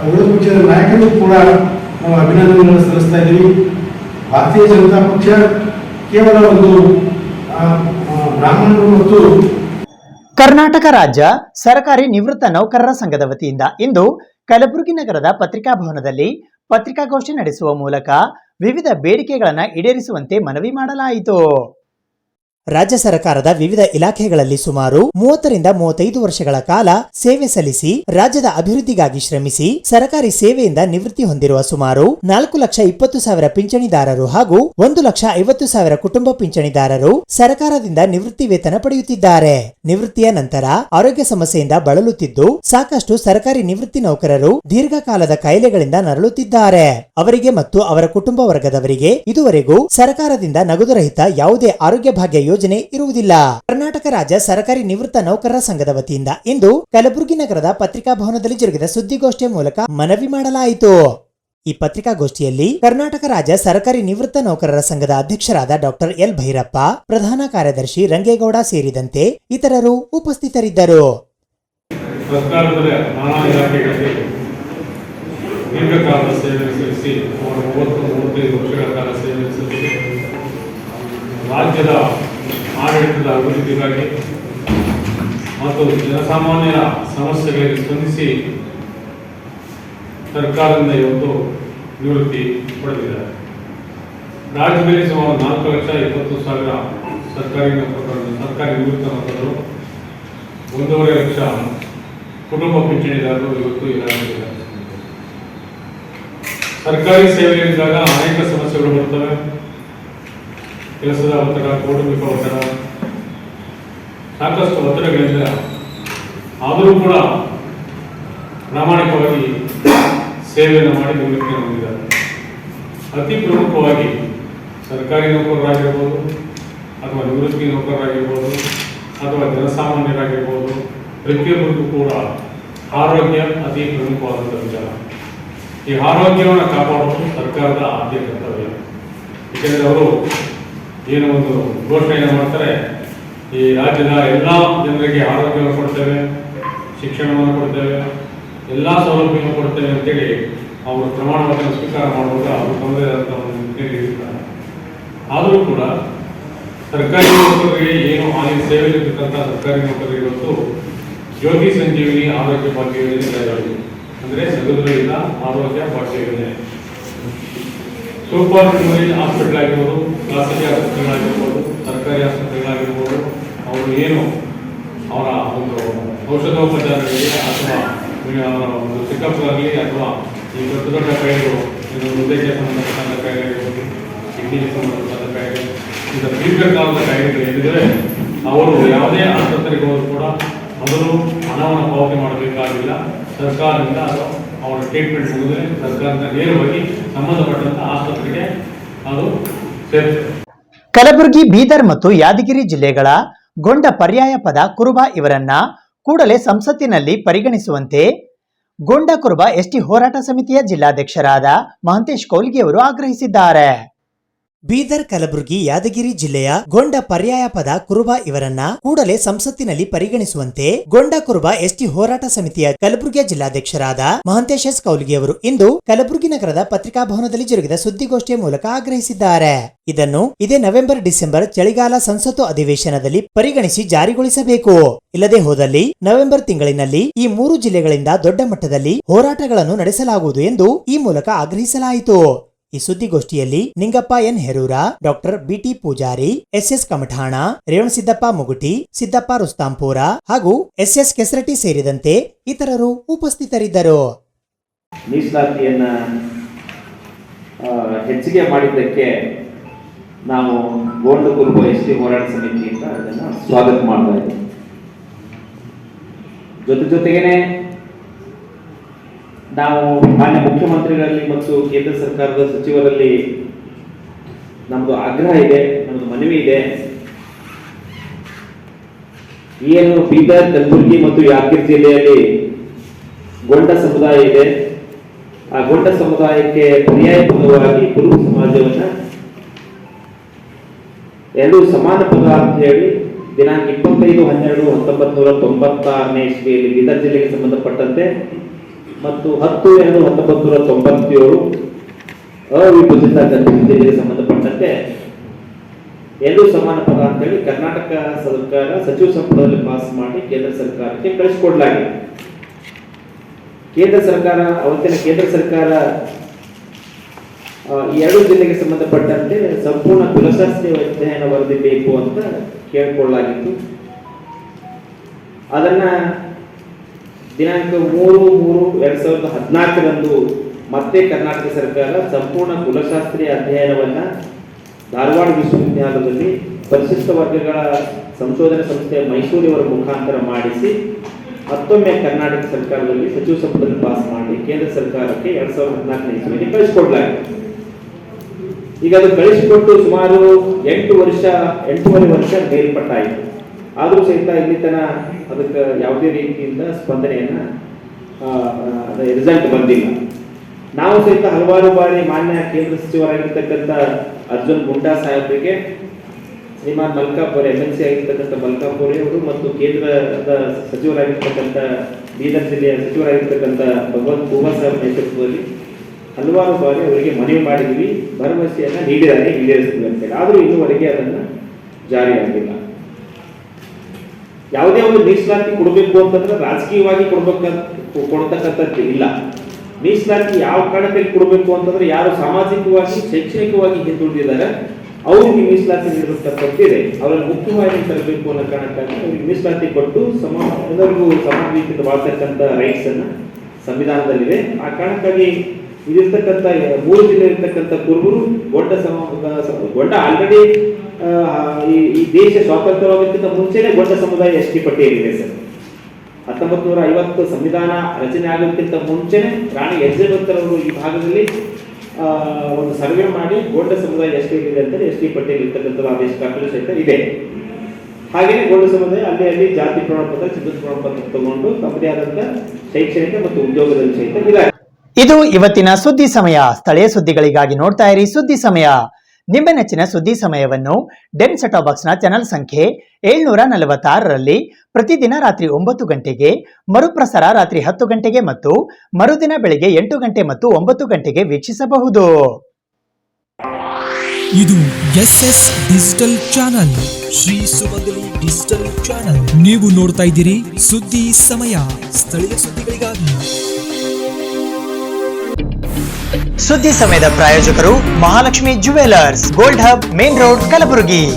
ವಿರೋಧ ಪಕ್ಷದ ನಾಯಕರಿಗೂ ಕೂಡ ನಾವು ಅಭಿನಂದನೆಗಳನ್ನು ಸಲ್ಲಿಸ್ತಾ ಇದ್ದೀವಿ. ಭಾರತೀಯ ಜನತಾ ಪಕ್ಷ ಕೇವಲ ಒಂದು ಬ್ರಾಹ್ಮಣರು ಮತ್ತು ಕರ್ನಾಟಕ ರಾಜ್ಯ ಸರ್ಕಾರಿ ನಿವೃತ್ತ ನೌಕರರ ಸಂಘದ ವತಿಯಿಂದ ಇಂದು ಕಲಬುರಗಿ ನಗರದ ಪತ್ರಿಕಾಭವನದಲ್ಲಿ ಪತ್ರಿಕಾಗೋಷ್ಠಿ ನಡೆಸುವ ಮೂಲಕ ವಿವಿಧ ಬೇಡಿಕೆಗಳನ್ನು ಈಡೇರಿಸುವಂತೆ ಮನವಿ ಮಾಡಲಾಯಿತು. ರಾಜ್ಯ ಸರ್ಕಾರದ ವಿವಿಧ ಇಲಾಖೆಗಳಲ್ಲಿ ಸುಮಾರು 30ರಿಂದ 35 ವರ್ಷಗಳ ಕಾಲ ಸೇವೆ ಸಲ್ಲಿಸಿ ರಾಜ್ಯದ ಅಭಿವೃದ್ಧಿಗಾಗಿ ಶ್ರಮಿಸಿ ಸರ್ಕಾರಿ ಸೇವೆಯಿಂದ ನಿವೃತ್ತಿ ಹೊಂದಿರುವ ಸುಮಾರು 4,20,000 ಪಿಂಚಣಿದಾರರು ಹಾಗೂ 1,50,000 ಕುಟುಂಬ ಪಿಂಚಣಿದಾರರು ಸರ್ಕಾರದಿಂದ ನಿವೃತ್ತಿ ವೇತನ ಪಡೆಯುತ್ತಿದ್ದಾರೆ. ನಿವೃತ್ತಿಯ ನಂತರ ಆರೋಗ್ಯ ಸಮಸ್ಯೆಯಿಂದ ಬಳಲುತ್ತಿದ್ದು ಸಾಕಷ್ಟು ಸರ್ಕಾರಿ ನಿವೃತ್ತಿ ನೌಕರರು ದೀರ್ಘಕಾಲದ ಕಾಯಿಲೆಗಳಿಂದ ನರಳುತ್ತಿದ್ದಾರೆ. ಅವರಿಗೆ ಮತ್ತು ಅವರ ಕುಟುಂಬ ವರ್ಗದವರಿಗೆ ಇದುವರೆಗೂ ಸರ್ಕಾರದಿಂದ ನಗದುರಹಿತ ಯಾವುದೇ ಆರೋಗ್ಯ ಭಾಗ್ಯ ಯೋಜನೆ ಇರುವುದಿಲ್ಲ. ಕರ್ನಾಟಕ ರಾಜ್ಯ ಸರ್ಕಾರಿ ನಿವೃತ್ತ ನೌಕರರ ಸಂಘದ ವತಿಯಿಂದ ಇಂದು ಕಲಬುರಗಿ ನಗರದ ಪತ್ರಿಕಾಭವನದಲ್ಲಿ ಜರುಗಿದ ಸುದ್ದಿಗೋಷ್ಠಿಯ ಮೂಲಕ ಮನವಿ ಮಾಡಲಾಯಿತು. ಈ ಪತ್ರಿಕಾಗೋಷ್ಠಿಯಲ್ಲಿ ಕರ್ನಾಟಕ ರಾಜ್ಯ ಸರ್ಕಾರಿ ನಿವೃತ್ತ ನೌಕರರ ಸಂಘದ ಅಧ್ಯಕ್ಷರಾದ ಡಾಕ್ಟರ್ ಎಲ್ ಭೈರಪ್ಪ, ಪ್ರಧಾನ ಕಾರ್ಯದರ್ಶಿ ರಂಗೇಗೌಡ ಸೇರಿದಂತೆ ಇತರರು ಉಪಸ್ಥಿತರಿದ್ದರು. ದೀರ್ಘಕಾಲ ಸೇವೆ ಸಲ್ಲಿಸಿ 30-35 ವರ್ಷಗಳ ಕಾಲ ಸೇವೆ ಸಲ್ಲಿಸಿ ರಾಜ್ಯದ ಆಡಳಿತದ ಅಭಿವೃದ್ಧಿಗಾಗಿ ಮತ್ತು ಜನಸಾಮಾನ್ಯರ ಸಮಸ್ಯೆಗಳಿಗೆ ಸ್ಪಂದಿಸಿ ಸರ್ಕಾರದಿಂದ ಇವತ್ತು ನಿವೃತ್ತಿ ಪಡೆದಿದ್ದಾರೆ. ರಾಜ್ಯದಲ್ಲಿ ಸುಮಾರು 4,20,000 ಸರ್ಕಾರಿ ನಿವೃತ್ತ ನೌಕರರು, 1.5 ಲಕ್ಷ ಕುಟುಂಬ ಪಿಂಚಣಿದಾರರು ಇವತ್ತು ಈ ರಾಜ್ಯದಲ್ಲಿ ಸರ್ಕಾರಿ ಸೇವೆಯಲ್ಲಿದ್ದಾಗ ಅನೇಕ ಸಮಸ್ಯೆಗಳು ಬರ್ತವೆ. ಕೆಲಸದ ಒತ್ತಡ, ಕೌಟುಂಬಿಕ ಒತ್ತಡ, ಸಾಕಷ್ಟು ಒತ್ತಡಗಳಿಂದ ಆದರೂ ಕೂಡ ಪ್ರಾಮಾಣಿಕವಾಗಿ ಸೇವೆಯನ್ನು ಮಾಡಿ ನಿವೃತ್ತಿಯನ್ನು ಹೊಂದಿದ್ದಾರೆ. ಅತಿ ಪ್ರಮುಖವಾಗಿ ಸರ್ಕಾರಿ ನೌಕರರಾಗಿರ್ಬೋದು ಅಥವಾ ನಿವೃತ್ತಿ ನೌಕರರಾಗಿರ್ಬೋದು ಅಥವಾ ಜನಸಾಮಾನ್ಯರಾಗಿರ್ಬೋದು, ಪ್ರತಿಯೊಬ್ಬರಿಗೂ ಕೂಡ ಆರೋಗ್ಯ ಅತಿ ಪ್ರಮುಖವಾದಂಥ ವಿಚಾರ. ಈ ಆರೋಗ್ಯವನ್ನು ಕಾಪಾಡುವುದು ಸರ್ಕಾರದ ಆದ್ಯ ಕರ್ತವ್ಯ. ಏಕೆಂದರೆ ಅವರು ಏನು ಒಂದು ಘೋಷಣೆಯನ್ನು ಮಾಡ್ತಾರೆ, ಈ ರಾಜ್ಯದ ಎಲ್ಲ ಜನರಿಗೆ ಆರೋಗ್ಯವನ್ನು ಕೊಡ್ತೇವೆ, ಶಿಕ್ಷಣವನ್ನು ಕೊಡ್ತೇವೆ, ಎಲ್ಲ ಸೌಲಭ್ಯವನ್ನು ಕೊಡ್ತೇವೆ ಅಂತೇಳಿ ಅವರು ಪ್ರಮಾಣ ವಚನ ಸ್ವೀಕಾರ ಮಾಡುವಾಗ ಅವರು ತಮ್ಮದೇ ಆದಂಥ ಒಂದು ನೀಡಿರ್ತಾರೆ. ಆದರೂ ಕೂಡ ಸರ್ಕಾರಿ ನೌಕರರಿಗೆ ಏನು ಅಲ್ಲಿ ಸೇವೆಯಲ್ಲಿರ್ತಕ್ಕಂಥ ಸರ್ಕಾರಿ ನೌಕರರಿಗೆ ಇವತ್ತು ಯೋಗಿ ಸಂಜೀವಿನಿ ಆರೋಗ್ಯ ಭಾಗ್ಯ ಯೋಜನೆ ಜಾರಿಯಾಗಿದೆ. ಅಂದರೆ ನಗದುರಹಿತ ಆರೋಗ್ಯ ಭಾಗ್ಯ ಯೋಜನೆ ಸೂಪರ್ ಸ್ಪೆಷಾಲಿಟಿ ಹಾಸ್ಪಿಟಲ್ ಆಗಿರ್ಬೋದು, ಖಾಸಗಿ ಆಸ್ಪತ್ರೆಗಳಾಗಿರ್ಬೋದು, ಸರ್ಕಾರಿ ಆಸ್ಪತ್ರೆಗಳಾಗಿರ್ಬೋದು, ಅವರು ಏನು ಅವರ ಒಂದು ಔಷಧೋಪಚಾರಗಳಿಗೆ ಅಥವಾ ಅವರ ಒಂದು ಚಿಕ್ಕಪ್ಪಾಗಲಿ ಅಥವಾ ಈ ದೊಡ್ಡ ದೊಡ್ಡ ಕಾಯಿಲೆಗಳು, ಇದು ಹೃದಯಕ್ಕೆ ಸಂಬಂಧಪಟ್ಟಂಥ ಕಾಯಿಲೆಗಳು, ಕಿಡ್ನಿಗೆ ಸಂಬಂಧಪಟ್ಟಂಥ ಕಾಯಿಲೆ, ಈಗ ದೀರ್ಘಕಾಲದ ಕಾಯಿಲೆಗಳು ಏನಿದ್ರೆ ಅವರು ಯಾವುದೇ ಆಸ್ಪತ್ರೆಗೆ ಹೋದರೂ ಕೂಡ ಮೊದಲು ಹಣವನ್ನು ಪಾವತಿ ಮಾಡಬೇಕಾಗಿಲ್ಲ. ಸರ್ಕಾರದಿಂದ ಅಥವಾ ಅವರ ಟ್ರೀಟ್ಮೆಂಟ್ ಮುಗಿದ್ರೆ ಸರ್ಕಾರದಿಂದ ನೇರವಾಗಿ ಸಂಬಂಧಪಟ್ಟಂತ ಆಸ್ಪತ್ರೆಗೆ ಅದು ಸೇರ್ತದೆ. ಕಲಬುರಗಿ, ಬೀದರ್ ಮತ್ತು ಯಾದಗಿರಿ ಜಿಲ್ಲೆಗಳ ಗೊಂಡ ಪರ್ಯಾಯ ಪದ ಕುರುಬ ಇವರನ್ನ ಕೂಡಲೇ ಸಂಸತ್ತಿನಲ್ಲಿ ಪರಿಗಣಿಸುವಂತೆ ಗೊಂಡ ಕುರುಬ ಎಸ್ಟಿ ಹೋರಾಟ ಸಮಿತಿಯ ಜಿಲ್ಲಾಧ್ಯಕ್ಷರಾದ ಮಹಂತೇಶ್ ಕೌಲ್ಗಿ ಅವರು ಆಗ್ರಹಿಸಿದ್ದಾರೆ. ಬೀದರ್, ಕಲಬುರಗಿ, ಯಾದಗಿರಿ ಜಿಲ್ಲೆಯ ಗೊಂಡ ಪರ್ಯಾಯ ಪದ ಕುರುಬ ಇವರನ್ನ ಕೂಡಲೇ ಸಂಸತ್ತಿನಲ್ಲಿ ಪರಿಗಣಿಸುವಂತೆ ಗೊಂಡ ಕುರುಬ ಎಸ್ಟಿ ಹೋರಾಟ ಸಮಿತಿಯ ಕಲಬುರಗಿಯ ಜಿಲ್ಲಾಧ್ಯಕ್ಷರಾದ ಮಹಂತೇಶ್ ಎಸ್ ಕೌಲ್ಗಿ ಅವರು ಇಂದು ಕಲಬುರಗಿ ನಗರದ ಪತ್ರಿಕಾಭವನದಲ್ಲಿ ಜರುಗಿದ ಸುದ್ದಿಗೋಷ್ಠಿಯ ಮೂಲಕ ಆಗ್ರಹಿಸಿದ್ದಾರೆ. ಇದನ್ನು ಇದೇ ನವೆಂಬರ್-ಡಿಸೆಂಬರ್ ಚಳಿಗಾಲ ಸಂಸತ್ತು ಅಧಿವೇಶನದಲ್ಲಿ ಪರಿಗಣಿಸಿ ಜಾರಿಗೊಳಿಸಬೇಕು. ಇಲ್ಲದೆ ಹೋದಲ್ಲಿ ನವೆಂಬರ್ ತಿಂಗಳಿನಲ್ಲಿ ಈ 3 ಜಿಲ್ಲೆಗಳಿಂದ ದೊಡ್ಡ ಮಟ್ಟದಲ್ಲಿ ಹೋರಾಟಗಳನ್ನು ನಡೆಸಲಾಗುವುದು ಎಂದು ಈ ಮೂಲಕ ಆಗ್ರಹಿಸಲಾಯಿತು. ಈ ಸುದ್ದಿಗೋಷ್ಠಿಯಲ್ಲಿ Ningappa N Herura, doctor BT Pujari, SS Kamathana, Revanasiddappa Muguti, Siddappa Rustampur ಹಾಗೂ ಎಸ್ಎಸ್ ಕೆಸರಟಿ ಸೇರಿದಂತೆ ಇತರರು ಉಪಸ್ಥಿತರಿದ್ದರು. ಮೀಸಲಾತಿಯನ್ನ ಹೆಚ್ಚಿಗೆ ಮಾಡಿದ್ದಕ್ಕೆ ನಾವು ಗೋಂಡ ಕುರುಬ ಎಸ್ಟಿ ಹೋರಾಟ ಸಮಿತಿಯಿಂದ ಅದನ್ನು ಸ್ವಾಗತ ಮಾಡ್ತಾ ಇದ್ದೀವಿ. ಜೊತೆಗೇನೆ ನಾವು ಮಾನ್ಯ ಮುಖ್ಯಮಂತ್ರಿಗಳಲ್ಲಿ ಮತ್ತು ಕೇಂದ್ರ ಸರ್ಕಾರದ ಸಚಿವರಲ್ಲಿ ನಮ್ಮದು ಆಗ್ರಹ ಇದೆ, ನಮ್ಮದು ಮನವಿ ಇದೆ. ಏನು ಬೀದರ್, ಕಲಬುರಗಿ ಮತ್ತು ಯಾದಗಿರಿ ಜಿಲ್ಲೆಯಲ್ಲಿ ಗೊಂಡ ಸಮುದಾಯ ಇದೆ, ಆ ಗೊಂಡ ಸಮುದಾಯಕ್ಕೆ ಪರ್ಯಾಯ ಪದವಾಗಿ ಕುರುಬ ಸಮಾಜವನ್ನ ಎರಡು ಸಮಾನ ಪದ ಅಂತ ಹೇಳಿ ದಿನಾಂಕ 25/12/1996ನೇ ಇಸ್ವಿಯಲ್ಲಿ ಬೀದರ್ ಜಿಲ್ಲೆಗೆ ಸಂಬಂಧಪಟ್ಟಂತೆ ಮತ್ತು 10/2/1997 ಅವಿಭಜಿತ ಗದಗ ಜಿಲ್ಲೆಗೆ ಸಂಬಂಧಪಟ್ಟಂತೆ ಎರಡು ಸಮಾನ ಪದ ಅಂತೇಳಿ ಕರ್ನಾಟಕ ಸರ್ಕಾರ ಸಚಿವ ಸಂಪುಟದಲ್ಲಿ ಪಾಸ್ ಮಾಡಿ ಕೇಂದ್ರ ಸರ್ಕಾರಕ್ಕೆ ಕಳಿಸಿಕೊಡಲಾಗಿದೆ. ಕೇಂದ್ರ ಸರ್ಕಾರ ಈ ಎರಡು ಜಿಲ್ಲೆಗೆ ಸಂಬಂಧಪಟ್ಟಂತೆ ಸಂಪೂರ್ಣ ಕುಲಶಾಸ್ತ್ರೀಯ ಅಧ್ಯಯನ ವರದಿ ಬೇಕು ಅಂತ ಕೇಳಿಕೊಳ್ಳಲಾಗಿತ್ತು. ಅದನ್ನ ದಿನಾಂಕ 3/3/2014ರಂದು ಮತ್ತೆ ಕರ್ನಾಟಕ ಸರ್ಕಾರ ಸಂಪೂರ್ಣ ಕುಲಶಾಸ್ತ್ರೀಯ ಅಧ್ಯಯನವನ್ನ ಧಾರವಾಡ ವಿಶ್ವವಿದ್ಯಾಲಯದಲ್ಲಿ ಪರಿಶಿಷ್ಟ ವರ್ಗಗಳ ಸಂಶೋಧನಾ ಸಂಸ್ಥೆ ಮೈಸೂರಿಯವರ ಮುಖಾಂತರ ಮಾಡಿಸಿ ಮತ್ತೊಮ್ಮೆ ಕರ್ನಾಟಕ ಸರ್ಕಾರದಲ್ಲಿ ಸಚಿವ ಸಂಪುಟದಲ್ಲಿ ಪಾಸ್ ಮಾಡಿ ಕೇಂದ್ರ ಸರ್ಕಾರಕ್ಕೆ 2014ನೇ ಇಸ್ವಿಯಲ್ಲಿ ಕಳಿಸಿಕೊಡಲಾಗಿದೆ. ಈಗ ಅದು ಕಳಿಸಿಕೊಟ್ಟು ಸುಮಾರು 8.5 ವರ್ಷ ಮೇಲ್ಪಟ್ಟಾಯಿತು. ಆದರೂ ಸಹಿತ ಇಲ್ಲಿ ತನ ಅದಕ್ಕೆ ಯಾವುದೇ ರೀತಿಯಿಂದ ಸ್ಪಂದನೆಯನ್ನ ರಿಸಲ್ಟ್ ಬಂದಿಲ್ಲ. ನಾವು ಸಹಿತ ಹಲವಾರು ಬಾರಿ ಮಾನ್ಯ ಕೇಂದ್ರ ಸಚಿವರಾಗಿರ್ತಕ್ಕಂಥ ಅರ್ಜುನ್ ಮುಂಡಾ ಸಾಹೇಬರಿಗೆ, ಶ್ರೀಮಾನ್ ಮಲ್ಕಾಪುರ MLC ಆಗಿರ್ತಕ್ಕಂಥ ಮಲ್ಕಾಪುರಿ ಅವರು ಮತ್ತು ಕೇಂದ್ರದ ಸಚಿವರಾಗಿರ್ತಕ್ಕಂಥ ಬೀದರ್ ಜಿಲ್ಲೆಯ ಸಚಿವರಾಗಿರ್ತಕ್ಕಂಥ ಭಗವಂತ ಖೂಬಾ ಸಾಹೇಬ್ ನೇತೃತ್ವದಲ್ಲಿ ಹಲವಾರು ಬಾರಿ ಅವರಿಗೆ ಮನವಿ ಮಾಡಿದ್ವಿ, ಭರವಸೆಯನ್ನ ನೀಡಿದ್ದಾರೆ, ಈಡೇರಿಸ್ತೀವಿ ಅಂತೇಳಿ. ಆದರೂ ಇನ್ನುವರೆಗೆ ಅದನ್ನ ಜಾರಿಯಾಗಿಲ್ಲ. ಯಾವುದೇ ಒಂದು ಮೀಸಲಾತಿ ಕೊಡಬೇಕು ಅಂತಂದ್ರೆ ರಾಜಕೀಯವಾಗಿ ಕೊಡ್ತಕ್ಕಂಥದ್ದು ಇಲ್ಲ. ಮೀಸಲಾತಿ ಯಾವ ಕಾರಣಕ್ಕೆ ಕೊಡಬೇಕು ಅಂತಂದ್ರೆ ಯಾರು ಸಾಮಾಜಿಕವಾಗಿ ಶೈಕ್ಷಣಿಕವಾಗಿ ಹಿಂದುಳಿದಿದ್ದಾರೆ ಅವರಿಗೆ ಮೀಸಲಾತಿ ನೀಡತಕ್ಕಂತಿದೆ. ಅವರನ್ನು ಮುಖ್ಯವಾಗಿ ತರಬೇಕು ಅನ್ನೋ ಕಾರಣಕ್ಕಾಗಿ ಅವರಿಗೆ ಮೀಸಲಾತಿ ಕೊಟ್ಟು ಎಲ್ಲರಿಗೂ ಸಮಾನ ರೀತಿಯಿಂದ ಬಾಳ್ತಕ್ಕಂಥ ರೈಟ್ಸ್ ಅನ್ನ ಸಂವಿಧಾನದಲ್ಲಿದೆ. ಆ ಕಾರಣಕ್ಕಾಗಿ ಇದಿರ್ತಕ್ಕಂಥ 3 ಜಿಲ್ಲೆ ಇರ್ತಕ್ಕಂಥ ಕುರುಬರು ಗೊಂಡ ಆಲ್ರೆಡಿ ಈ ದೇಶ ಸ್ವಾತಂತ್ರ್ಯವಾಗೋದಕ್ಕಿಂತ ಮುಂಚೆನೆ ಗೊಂಡ ಸಮುದಾಯ ST ಪಟ್ಟಿಯಲ್ಲಿದೆ ಸರ್. 1950 ಸಂವಿಧಾನ ರಚನೆ ಆಗೋದಕ್ಕಿಂತ ಮುಂಚೆನೆ ರಾಣಿ ಎಲಿಜಬೆತ್ ಅವರು ಈ ಭಾಗದಲ್ಲಿ ಒಂದು ಸರ್ವೆ ಮಾಡಿ ಗೊಂಡ ಸಮುದಾಯ ಎಷ್ಟಿದೆ ಅಂತ ST ಪಟ್ಟಿಯಲ್ಲಿ ಇರ್ತಕ್ಕಂಥ ಆದೇಶ ದಾಖಲೆ ಸಹಿತ ಇದೆ. ಹಾಗೆಯೇ ಗೊಂಡ ಸಮುದಾಯ ಅಲ್ಲಿ ಜಾತಿ ಪ್ರಮಾಣ ಪತ್ರ, ಚಿತ್ರ ಪ್ರಮಾಣ ಪತ್ರ ತಗೊಂಡು ತಮ್ಮದೇ ಆದಂತ ಶೈಕ್ಷಣಿಕ ಮತ್ತು ಉದ್ಯೋಗದಲ್ಲಿ ಸಹಿತ ಇದೆ. ಇದು ಇವತ್ತಿನ ಸುದ್ದಿ ಸಮಯ. ಸ್ಥಳೀಯ ಸುದ್ದಿಗಳಿಗಾಗಿ ನೋಡ್ತಾ ಇರಿ ಸುದ್ದಿ ಸಮಯ. ನಿಮ್ಮ ನೆಚ್ಚಿನ ಸುದ್ದಿ ಸಮಯವನ್ನು ಡೆನ್ ಸೆಟಾಪ್ ಬಾಕ್ಸ್ನ ಚಾನೆಲ್ ಸಂಖ್ಯೆ 746ರಲ್ಲಿ ಪ್ರತಿದಿನ ರಾತ್ರಿ 9 ಗಂಟೆಗೆ, ಮರುಪ್ರಸಾರ ರಾತ್ರಿ 10 ಗಂಟೆಗೆ ಮತ್ತು ಮರುದಿನ ಬೆಳಗ್ಗೆ 8 ಗಂಟೆ ಮತ್ತು 9 ಗಂಟೆಗೆ ವೀಕ್ಷಿಸಬಹುದು. ಇದು SS ಡಿಜಿಟಲ್ ಚಾನಲ್, ಶ್ರೀ ಸುಮಂಗಲಿ ಡಿಜಿಟಲ್ ಚಾನಲ್. ನೀವು ನೋಡ್ತಾ ಇದ್ದೀರಿ ಸುದ್ದಿ ಸಮಯ, ಸ್ಥಳೀಯ ಸುದ್ದಿಗಳಿಗಾಗಿ. ಸುದ್ದಿ ಸಮಯದ ಪ್ರಾಯೋಜಕರು Mahalakshmi jewellers, gold hub, main road, Kalaburagi.